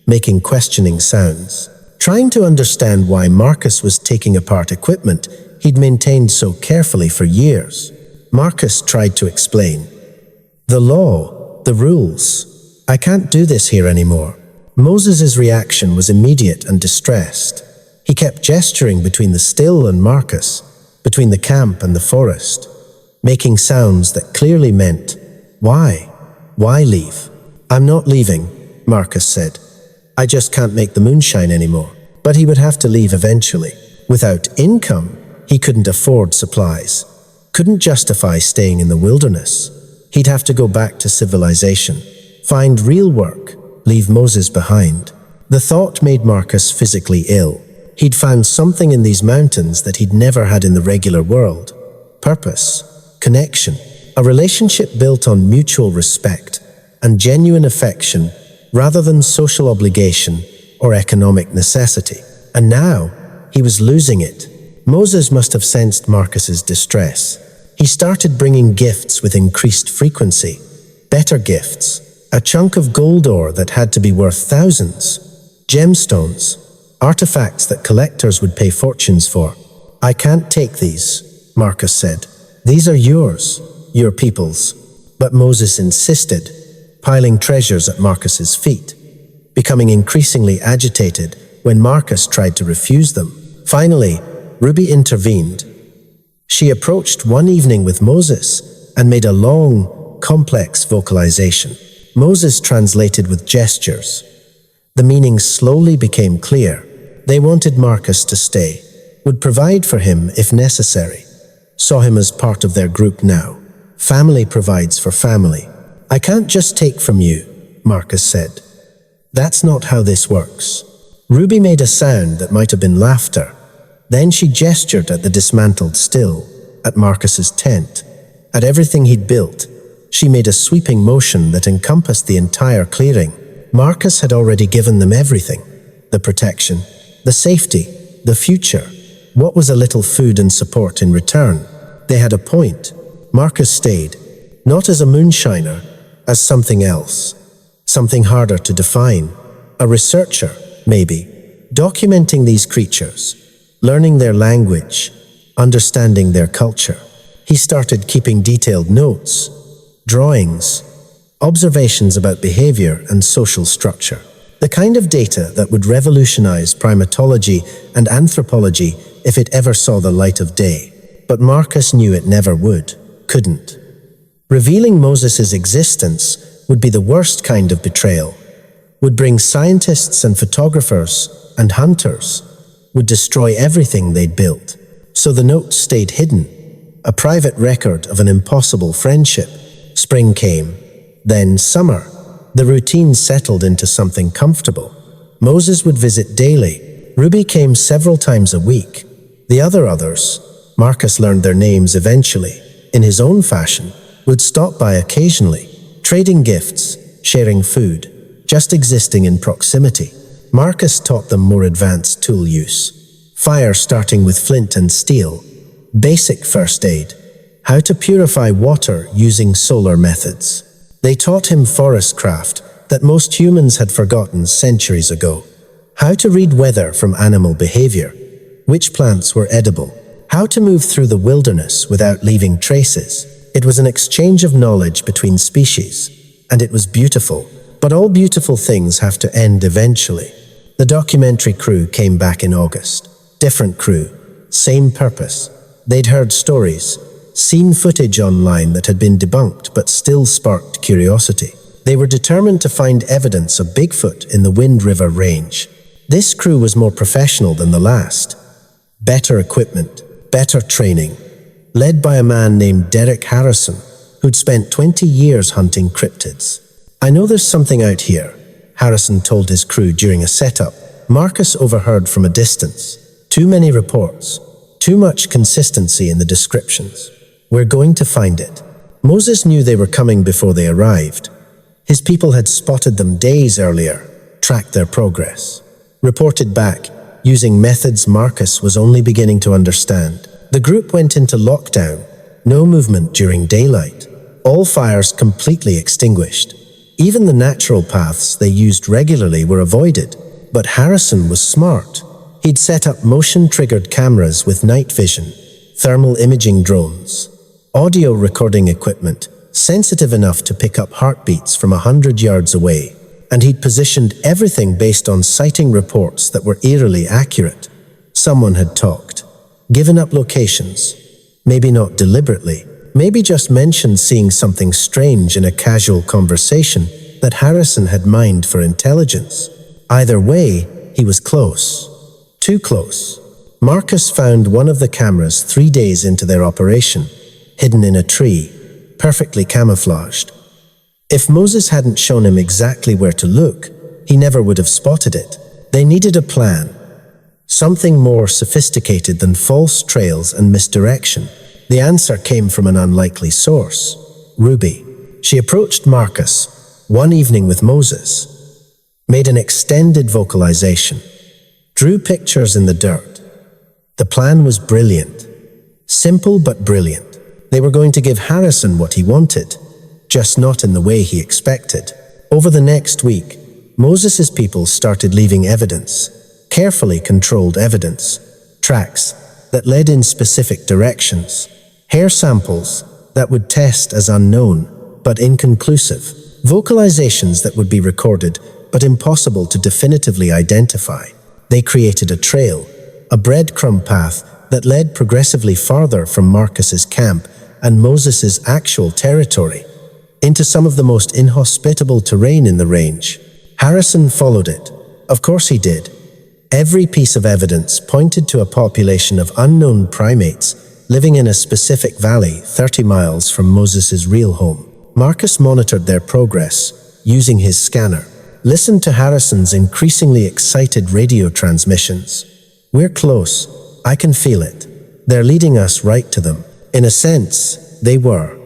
making questioning sounds, trying to understand why Marcus was taking apart equipment he'd maintained so carefully for years. Marcus tried to explain. The law, the rules. I can't do this here anymore. Moses's reaction was immediate and distressed. He kept gesturing between the still and Marcus, between the camp and the forest, making sounds that clearly meant, why? Why leave? I'm not leaving, Marcus said. I just can't make the moonshine anymore. But he would have to leave eventually. Without income, he couldn't afford supplies, couldn't justify staying in the wilderness. He'd have to go back to civilization, find real work, leave Moses behind. The thought made Marcus physically ill. He'd found something in these mountains that he'd never had in the regular world. Purpose, connection, a relationship built on mutual respect and genuine affection rather than social obligation or economic necessity. And now, he was losing it. Moses must have sensed Marcus's distress. He started bringing gifts with increased frequency, better gifts, a chunk of gold ore that had to be worth thousands, gemstones, artifacts that collectors would pay fortunes for. I can't take these, Marcus said. These are yours, your people's. But Moses insisted, piling treasures at Marcus's feet, becoming increasingly agitated when Marcus tried to refuse them. Finally, Ruby intervened. She approached one evening with Moses and made a long, complex vocalization. Moses translated with gestures. The meaning slowly became clear. They wanted Marcus to stay, would provide for him if necessary, saw him as part of their group now. Family provides for family. I can't just take from you, Marcus said. That's not how this works. Ruby made a sound that might have been laughter. Then she gestured at the dismantled still, at Marcus's tent, at everything he'd built. She made a sweeping motion that encompassed the entire clearing. Marcus had already given them everything. The protection, the safety, the future. What was a little food and support in return? They had a point. Marcus stayed, not as a moonshiner, as something else. Something harder to define. A researcher, maybe, documenting these creatures, learning their language, understanding their culture. He started keeping detailed notes, drawings, observations about behavior and social structure. The kind of data that would revolutionize primatology and anthropology if it ever saw the light of day. But Marcus knew it never would, couldn't. Revealing Moses's existence would be the worst kind of betrayal, would bring scientists and photographers and hunters, would destroy everything they'd built. So the notes stayed hidden, a private record of an impossible friendship. Spring came, then summer. The routine settled into something comfortable. Moses would visit daily. Ruby came several times a week. The others, Marcus learned their names eventually, in his own fashion, would stop by occasionally, trading gifts, sharing food, just existing in proximity. Marcus taught them more advanced tool use. Fire starting with flint and steel, basic first aid, how to purify water using solar methods. They taught him forest craft that most humans had forgotten centuries ago. How to read weather from animal behavior, which plants were edible, how to move through the wilderness without leaving traces. It was an exchange of knowledge between species, and it was beautiful. But all beautiful things have to end eventually. The documentary crew came back in August. Different crew, same purpose. They'd heard stories, seen footage online that had been debunked but still sparked curiosity. They were determined to find evidence of Bigfoot in the Wind River Range. This crew was more professional than the last. Better equipment, better training, led by a man named Derek Harrison, who'd spent 20 years hunting cryptids. "I know there's something out here," Harrison told his crew during a setup. Marcus overheard from a distance. "Too many reports. Too much consistency in the descriptions. We're going to find it." Moses knew they were coming before they arrived. His people had spotted them days earlier, tracked their progress, reported back using methods Marcus was only beginning to understand. The group went into lockdown. No movement during daylight. All fires completely extinguished. Even the natural paths they used regularly were avoided. But Harrison was smart. He'd set up motion-triggered cameras with night vision, thermal imaging drones, audio recording equipment, sensitive enough to pick up heartbeats from 100 yards away. And he'd positioned everything based on sighting reports that were eerily accurate. Someone had talked, given up locations, maybe not deliberately, maybe just mentioned seeing something strange in a casual conversation that Harrison had mined for intelligence. Either way, he was close. Too close. Marcus found one of the cameras 3 days into their operation, hidden in a tree, perfectly camouflaged. If Moses hadn't shown him exactly where to look, he never would have spotted it. They needed a plan. Something more sophisticated than false trails and misdirection. The answer came from an unlikely source. Ruby. She approached Marcus one evening with Moses, made an extended vocalization, drew pictures in the dirt. The plan was brilliant. Simple but brilliant. They were going to give Harrison what he wanted, just not in the way he expected. Over the next week, Moses's people started leaving evidence, carefully controlled evidence, tracks that led in specific directions, hair samples that would test as unknown but inconclusive, vocalizations that would be recorded but impossible to definitively identify. They created a trail, a breadcrumb path that led progressively farther from Marcus's camp and Moses's actual territory, into some of the most inhospitable terrain in the range. Harrison followed it. Of course he did. Every piece of evidence pointed to a population of unknown primates living in a specific valley 30 miles from Moses's real home. Marcus monitored their progress using his scanner, listened to Harrison's increasingly excited radio transmissions. "We're close. I can feel it. They're leading us right to them." In a sense, they were.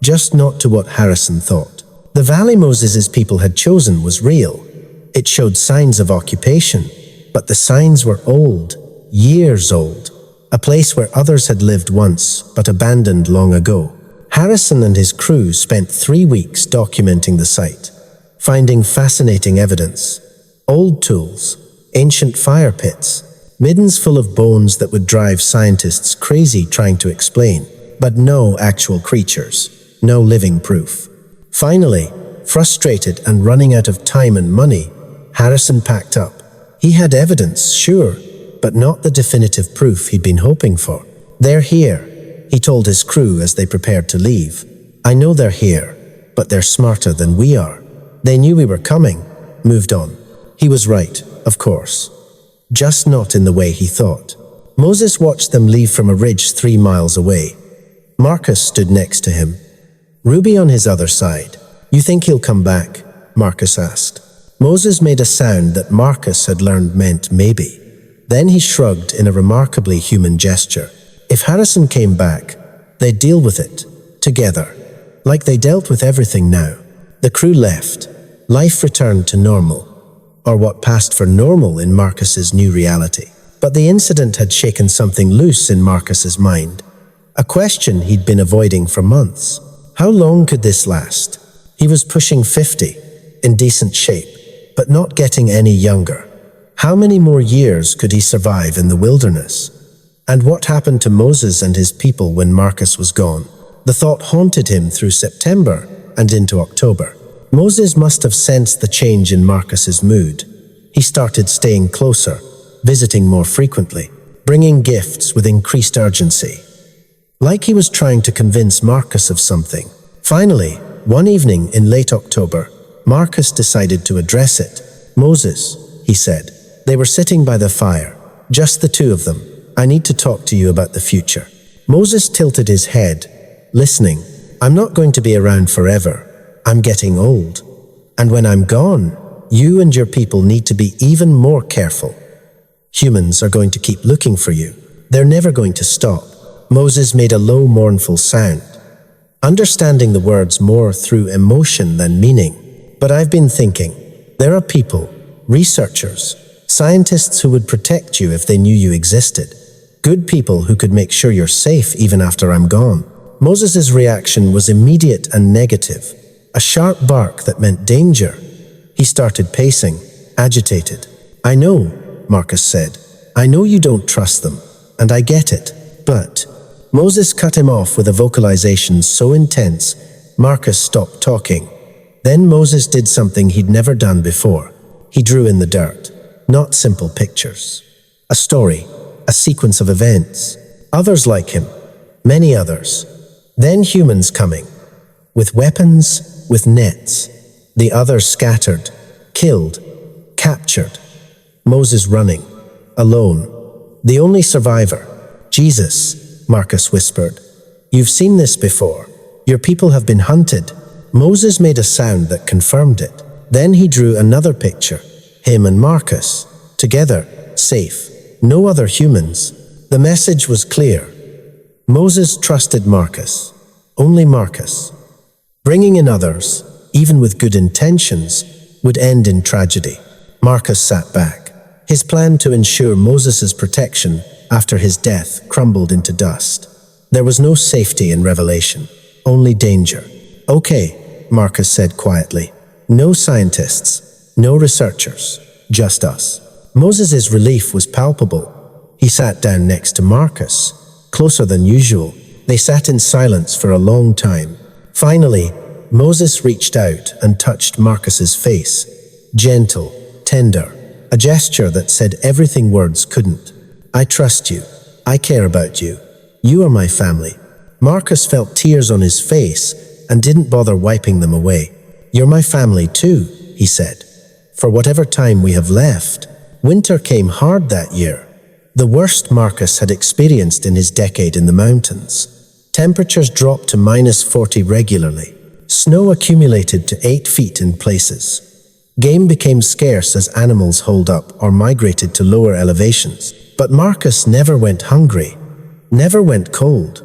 Just not to what Harrison thought. The valley Moses's people had chosen was real. It showed signs of occupation, but the signs were old, years old. A place where others had lived once, but abandoned long ago. Harrison and his crew spent 3 weeks documenting the site, finding fascinating evidence. Old tools, ancient fire pits, middens full of bones that would drive scientists crazy trying to explain, but no actual creatures, no living proof. Finally, frustrated and running out of time and money, Harrison packed up. He had evidence, sure, but not the definitive proof he'd been hoping for. "They're here," he told his crew as they prepared to leave. "I know they're here, but they're smarter than we are. They knew we were coming, moved on." He was right, of course. Just not in the way he thought. Moses watched them leave from a ridge 3 miles away. Marcus stood next to him, Ruby on his other side. "You think he'll come back?" Marcus asked. Moses made a sound that Marcus had learned meant maybe. Then he shrugged in a remarkably human gesture. If Harrison came back, they'd deal with it, together, like they dealt with everything now. The crew left. Life returned to normal, or what passed for normal in Marcus's new reality. But the incident had shaken something loose in Marcus's mind, a question he'd been avoiding for months. How long could this last? He was pushing 50, in decent shape, but not getting any younger. How many more years could he survive in the wilderness? And what happened to Moses and his people when Marcus was gone? The thought haunted him through September and into October. Moses must have sensed the change in Marcus's mood. He started staying closer, visiting more frequently, bringing gifts with increased urgency. Like he was trying to convince Marcus of something. Finally, one evening in late October, Marcus decided to address it. "Moses," he said, They were sitting by the fire, just the two of them. "I need to talk to you about the future." Moses tilted his head, listening. "I'm not going to be around forever. I'm getting old. And when I'm gone, you and your people need to be even more careful. Humans are going to keep looking for you. They're never going to stop." Moses made a low, mournful sound, understanding the words more through emotion than meaning. "But I've been thinking, there are people, researchers, scientists who would protect you if they knew you existed. Good people who could make sure you're safe even after I'm gone." Moses' reaction was immediate and negative, a sharp bark that meant danger. He started pacing, agitated. "I know," Marcus said. "I know you don't trust them, and I get it, but..." Moses cut him off with a vocalization so intense, Marcus stopped talking. Then Moses did something he'd never done before. He drew in the dirt. Not simple pictures. A story, a sequence of events. Others like him, many others. Then humans coming, with weapons, with nets. The others scattered, killed, captured. Moses running, alone. The only survivor. "Jesus," Marcus whispered. "You've seen this before. Your people have been hunted." Moses made a sound that confirmed it. Then he drew another picture. Him and Marcus, together, safe. No other humans. The message was clear. Moses trusted Marcus. Only Marcus. Bringing in others, even with good intentions, would end in tragedy. Marcus sat back. His plan to ensure Moses' protection after his death crumbled into dust. There was no safety in revelation, only danger. "Okay," Marcus said quietly. "No scientists, no researchers, just us." Moses' relief was palpable. He sat down next to Marcus, closer than usual. They sat in silence for a long time. Finally, Moses reached out and touched Marcus's face. Gentle, tender, a gesture that said everything words couldn't. "I trust you. I care about you. You are my family." Marcus felt tears on his face and didn't bother wiping them away. "You're my family too," he said. "For whatever time we have left." Winter came hard that year. The worst Marcus had experienced in his decade in the mountains. Temperatures dropped to -40 regularly. Snow accumulated to 8 feet in places. Game became scarce as animals holed up or migrated to lower elevations. But Marcus never went hungry, never went cold.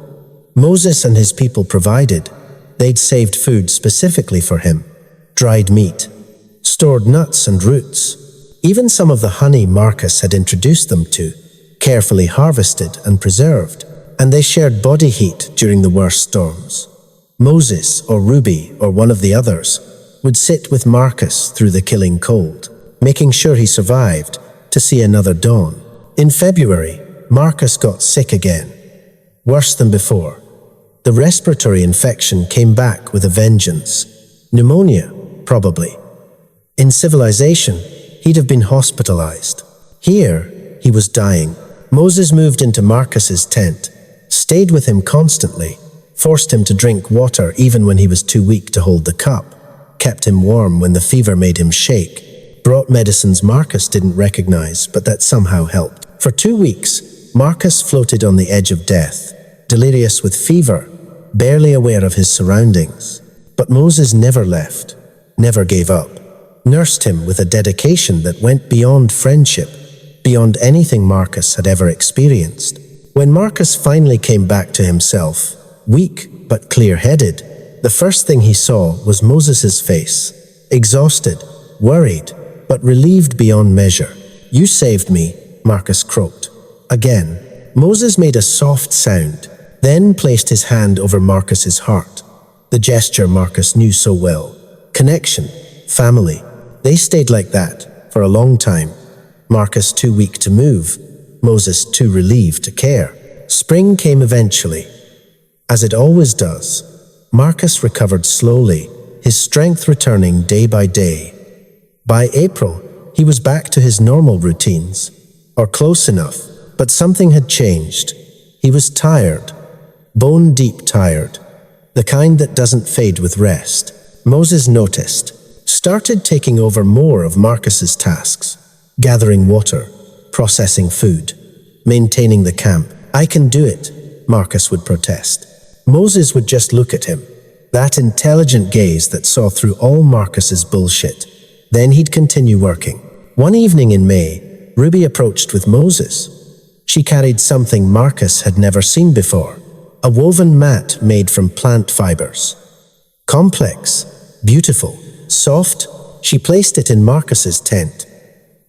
Moses and his people provided. They'd saved food specifically for him. Dried meat, stored nuts and roots. Even some of the honey Marcus had introduced them to, carefully harvested and preserved. And they shared body heat during the worst storms. Moses or Ruby or one of the others would sit with Marcus through the killing cold, making sure he survived to see another dawn. In February, Marcus got sick again. Worse than before. The respiratory infection came back with a vengeance. Pneumonia, probably. In civilization, he'd have been hospitalized. Here, he was dying. Moses moved into Marcus's tent, stayed with him constantly, forced him to drink water even when he was too weak to hold the cup, kept him warm when the fever made him shake, brought medicines Marcus didn't recognize but that somehow helped. For 2 weeks, Marcus floated on the edge of death, delirious with fever, barely aware of his surroundings. But Moses never left, never gave up, nursed him with a dedication that went beyond friendship, beyond anything Marcus had ever experienced. When Marcus finally came back to himself, weak but clear-headed, the first thing he saw was Moses' face, exhausted, worried, but relieved beyond measure. "You saved me," Marcus croaked. Again, Moses made a soft sound, then placed his hand over Marcus's heart. The gesture Marcus knew so well. Connection, family. They stayed like that for a long time. Marcus too weak to move, Moses too relieved to care. Spring came eventually. As it always does, Marcus recovered slowly, his strength returning day by day. By April, he was back to his normal routines, or close enough, but something had changed. He was tired, bone-deep tired, the kind that doesn't fade with rest. Moses noticed, started taking over more of Marcus's tasks. gathering water, processing food, maintaining the camp. "I can do it," Marcus would protest. Moses would just look at him, that intelligent gaze that saw through all Marcus's bullshit. Then he'd continue working. One evening in May, Ruby approached with Moses. She carried something Marcus had never seen before, a woven mat made from plant fibers. Complex, beautiful, soft. She placed it in Marcus's tent,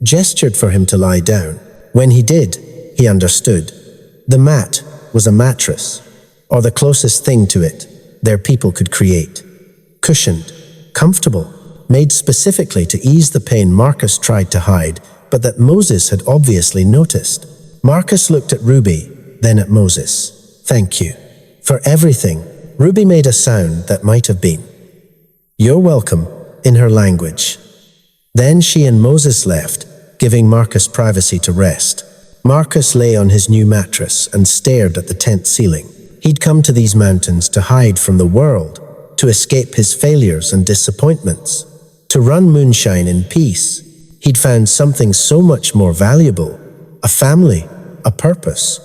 gestured for him to lie down. When he did, he understood. The mat was a mattress, or the closest thing to it their people could create. Cushioned, comfortable, made specifically to ease the pain Marcus tried to hide, but that Moses had obviously noticed. Marcus looked at Ruby, then at Moses. "Thank you for everything." Ruby made a sound that might have been "You're welcome" in her language. Then she and Moses left, giving Marcus privacy to rest. Marcus lay on his new mattress and stared at the tent ceiling. He'd come to these mountains to hide from the world, to escape his failures and disappointments, to run Moonshine in peace. He'd found something so much more valuable, a family, a purpose,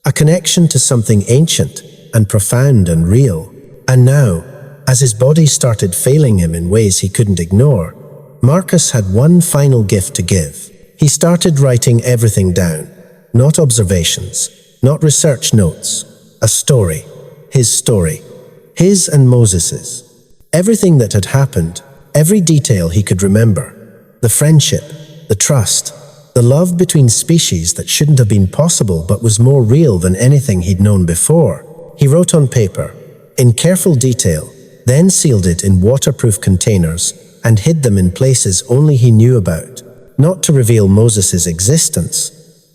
a connection to something ancient and profound and real. And now, as his body started failing him in ways he couldn't ignore, Marcus had one final gift to give. He started writing everything down, not observations, not research notes, a story, his and Moses's. Everything that had happened, every detail he could remember, the friendship, the trust, the love between species that shouldn't have been possible but was more real than anything he'd known before. He wrote on paper, in careful detail, then sealed it in waterproof containers and hid them in places only he knew about, not to reveal Moses's existence,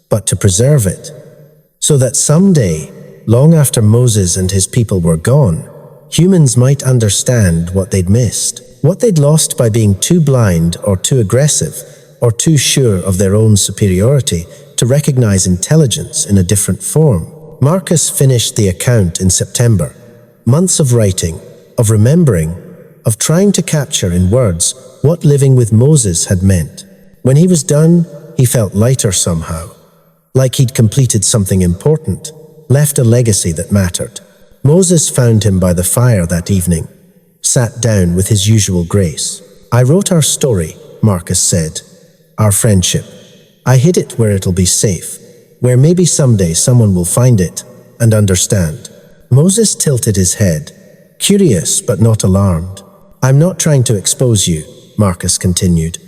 but to preserve it, so that someday, long after Moses and his people were gone, humans might understand what they'd missed, what they'd lost by being too blind or too aggressive or too sure of their own superiority to recognize intelligence in a different form. Marcus finished the account in September. Months of writing, of remembering, of trying to capture in words what living with Moses had meant. When he was done, he felt lighter somehow, like he'd completed something important, left a legacy that mattered. Moses found him by the fire that evening, sat down with his usual grace. "I wrote our story," Marcus said, "our friendship. I hid it where it'll be safe, where maybe someday someone will find it and understand." Moses tilted his head, curious but not alarmed. "I'm not trying to expose you," Marcus continued.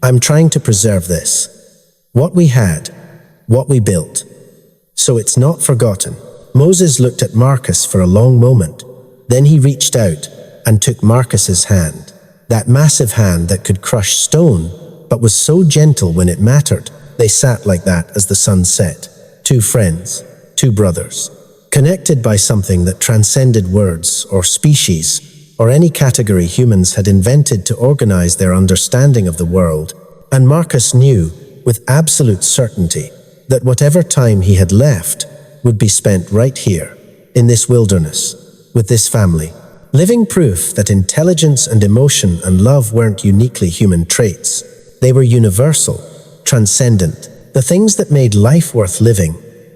"I'm trying to preserve this. What we had, what we built. So it's not forgotten." Moses looked at Marcus for a long moment. Then he reached out and took Marcus's hand, that massive hand that could crush stone, but was so gentle when it mattered. They sat like that as the sun set. Two friends, two brothers, connected by something that transcended words or species or any category humans had invented to organize their understanding of the world. And Marcus knew, with absolute certainty, that whatever time he had left would be spent right here, in this wilderness, with this family. Living proof that intelligence and emotion and love weren't uniquely human traits. They were universal, transcendent, the things that made life worth living,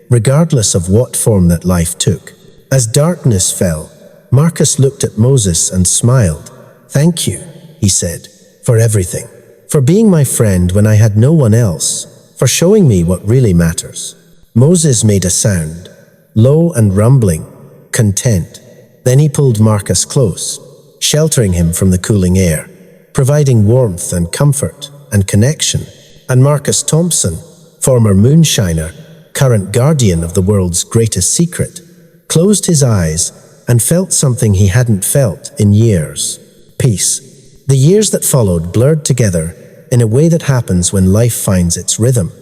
regardless of what form that life took. As darkness fell, Marcus looked at Moses and smiled. "Thank you," he said, "for everything. For being my friend when I had no one else. For showing me what really matters." Moses made a sound, low and rumbling, content. Then he pulled Marcus close, sheltering him from the cooling air, providing warmth and comfort and connection. And Marcus Thompson, former Moonshiner, current guardian of the world's greatest secret, closed his eyes and felt something he hadn't felt in years. Peace. The years that followed blurred together in a way that happens when life finds its rhythm.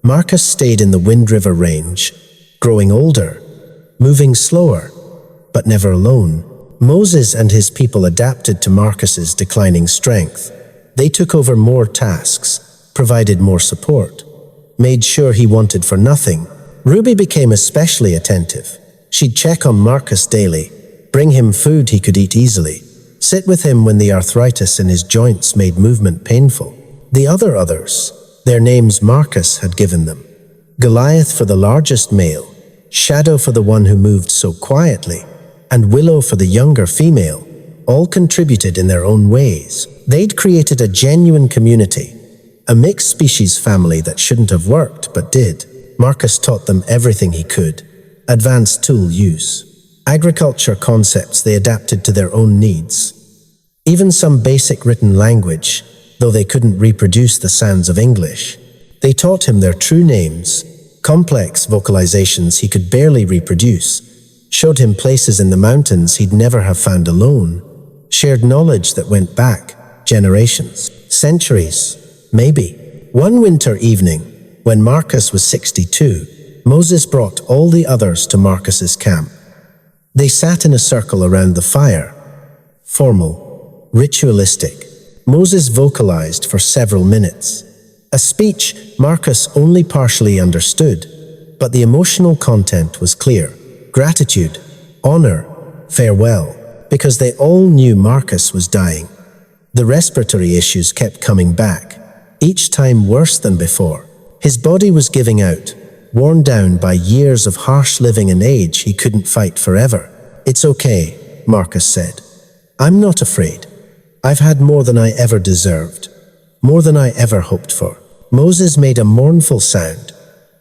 Marcus stayed in the Wind River Range, growing older, moving slower, but never alone. Moses and his people adapted to Marcus's declining strength. They took over more tasks, provided more support, made sure he wanted for nothing. Ruby became especially attentive. She'd check on Marcus daily, bring him food he could eat easily, sit with him when the arthritis in his joints made movement painful. The others, their names Marcus had given them. Goliath for the largest male, Shadow for the one who moved so quietly, and Willow for the younger female, all contributed in their own ways. They'd created a genuine community, a mixed species family that shouldn't have worked but did. Marcus taught them everything he could. Advanced tool use, agriculture concepts they adapted to their own needs. Even some basic written language, though they couldn't reproduce the sounds of English. They taught him their true names, complex vocalizations he could barely reproduce, showed him places in the mountains he'd never have found alone, shared knowledge that went back generations, centuries, maybe. One winter evening, when Marcus was 62, Moses brought all the others to Marcus's camp. They sat in a circle around the fire, formal, ritualistic. Moses vocalized for several minutes. A speech Marcus only partially understood, but the emotional content was clear. Gratitude, honor, farewell, because they all knew Marcus was dying. The respiratory issues kept coming back, each time worse than before. His body was giving out, worn down by years of harsh living and age he couldn't fight forever. "It's okay," Marcus said. "I'm not afraid. I've had more than I ever deserved, more than I ever hoped for." Moses made a mournful sound.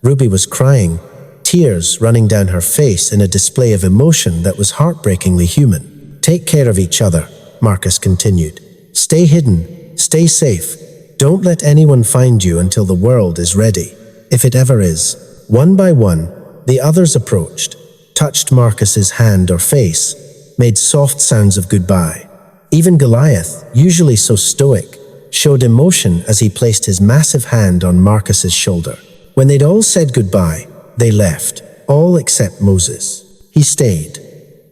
Ruby was crying, tears running down her face in a display of emotion that was heartbreakingly human. "Take care of each other," Marcus continued. "Stay hidden, stay safe. Don't let anyone find you until the world is ready, if it ever is." One by one, the others approached, touched Marcus's hand or face, made soft sounds of goodbye. Even Goliath, usually so stoic, showed emotion as he placed his massive hand on Marcus's shoulder. When they'd all said goodbye, they left, all except Moses. He stayed,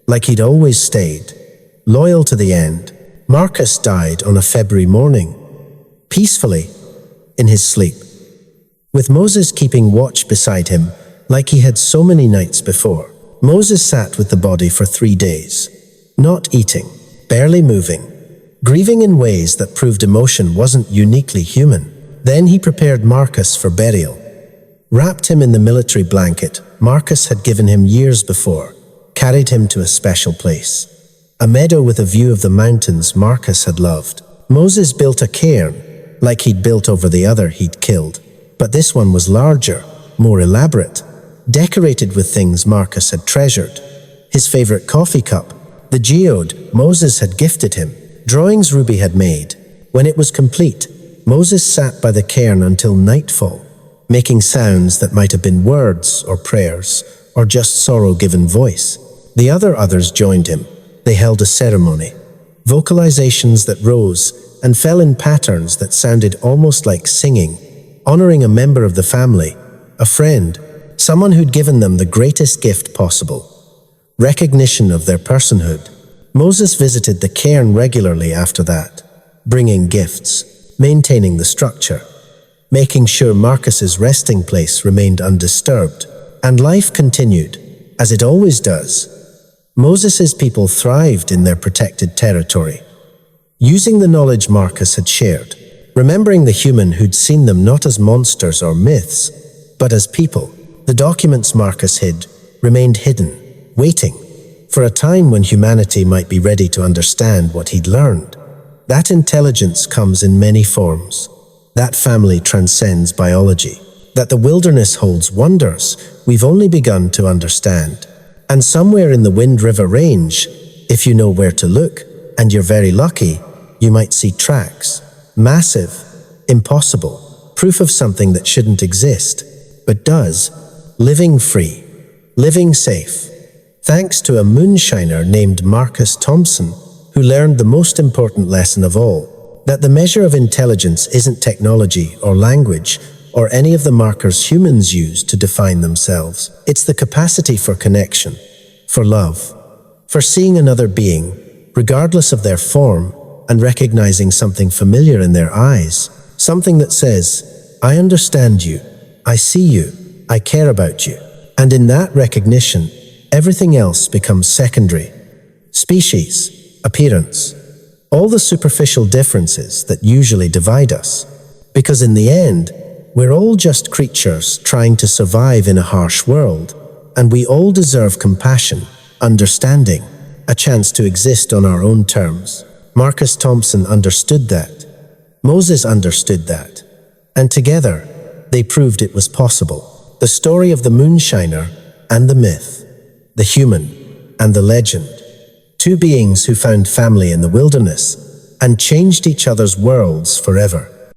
like he'd always stayed, loyal to the end. Marcus died on a February morning, peacefully, in his sleep, with Moses keeping watch beside him like he had so many nights before. Moses sat with the body for 3 days, not eating, barely moving, grieving in ways that proved emotion wasn't uniquely human. Then he prepared Marcus for burial, wrapped him in the military blanket Marcus had given him years before, carried him to a special place, a meadow with a view of the mountains Marcus had loved. Moses built a cairn, like he'd built over the other he'd killed, but this one was larger, more elaborate, decorated with things Marcus had treasured. His favorite coffee cup, the geode Moses had gifted him, drawings Ruby had made. When it was complete, Moses sat by the cairn until nightfall, making sounds that might have been words or prayers, or just sorrow given voice. The others joined him. They held a ceremony, vocalizations that rose and fell in patterns that sounded almost like singing, honoring a member of the family, a friend, someone who'd given them the greatest gift possible, recognition of their personhood. Moses visited the cairn regularly after that, bringing gifts, maintaining the structure, making sure Marcus's resting place remained undisturbed, and life continued, as it always does. Moses's people thrived in their protected territory, using the knowledge Marcus had shared, remembering the human who'd seen them not as monsters or myths, but as people. The documents Marcus hid remained hidden, waiting for a time when humanity might be ready to understand what he'd learned. That intelligence comes in many forms. That family transcends biology. That the wilderness holds wonders we've only begun to understand. And somewhere in the Wind River Range, if you know where to look, and you're very lucky, you might see tracks. Massive, impossible, proof of something that shouldn't exist, but does. Living free, living safe. Thanks to a moonshiner named Marcus Thompson, who learned the most important lesson of all, that the measure of intelligence isn't technology or language or any of the markers humans use to define themselves. It's the capacity for connection, for love, for seeing another being, regardless of their form, and recognizing something familiar in their eyes, something that says, "I understand you, I see you, I care about you." And in that recognition, everything else becomes secondary. Species, appearance, all the superficial differences that usually divide us. Because in the end, we're all just creatures trying to survive in a harsh world, and we all deserve compassion, understanding, a chance to exist on our own terms. Marcus Thompson understood that. Moses understood that. And together, they proved it was possible. The story of the Moonshiner and the myth, the human and the legend. Two beings who found family in the wilderness and changed each other's worlds forever.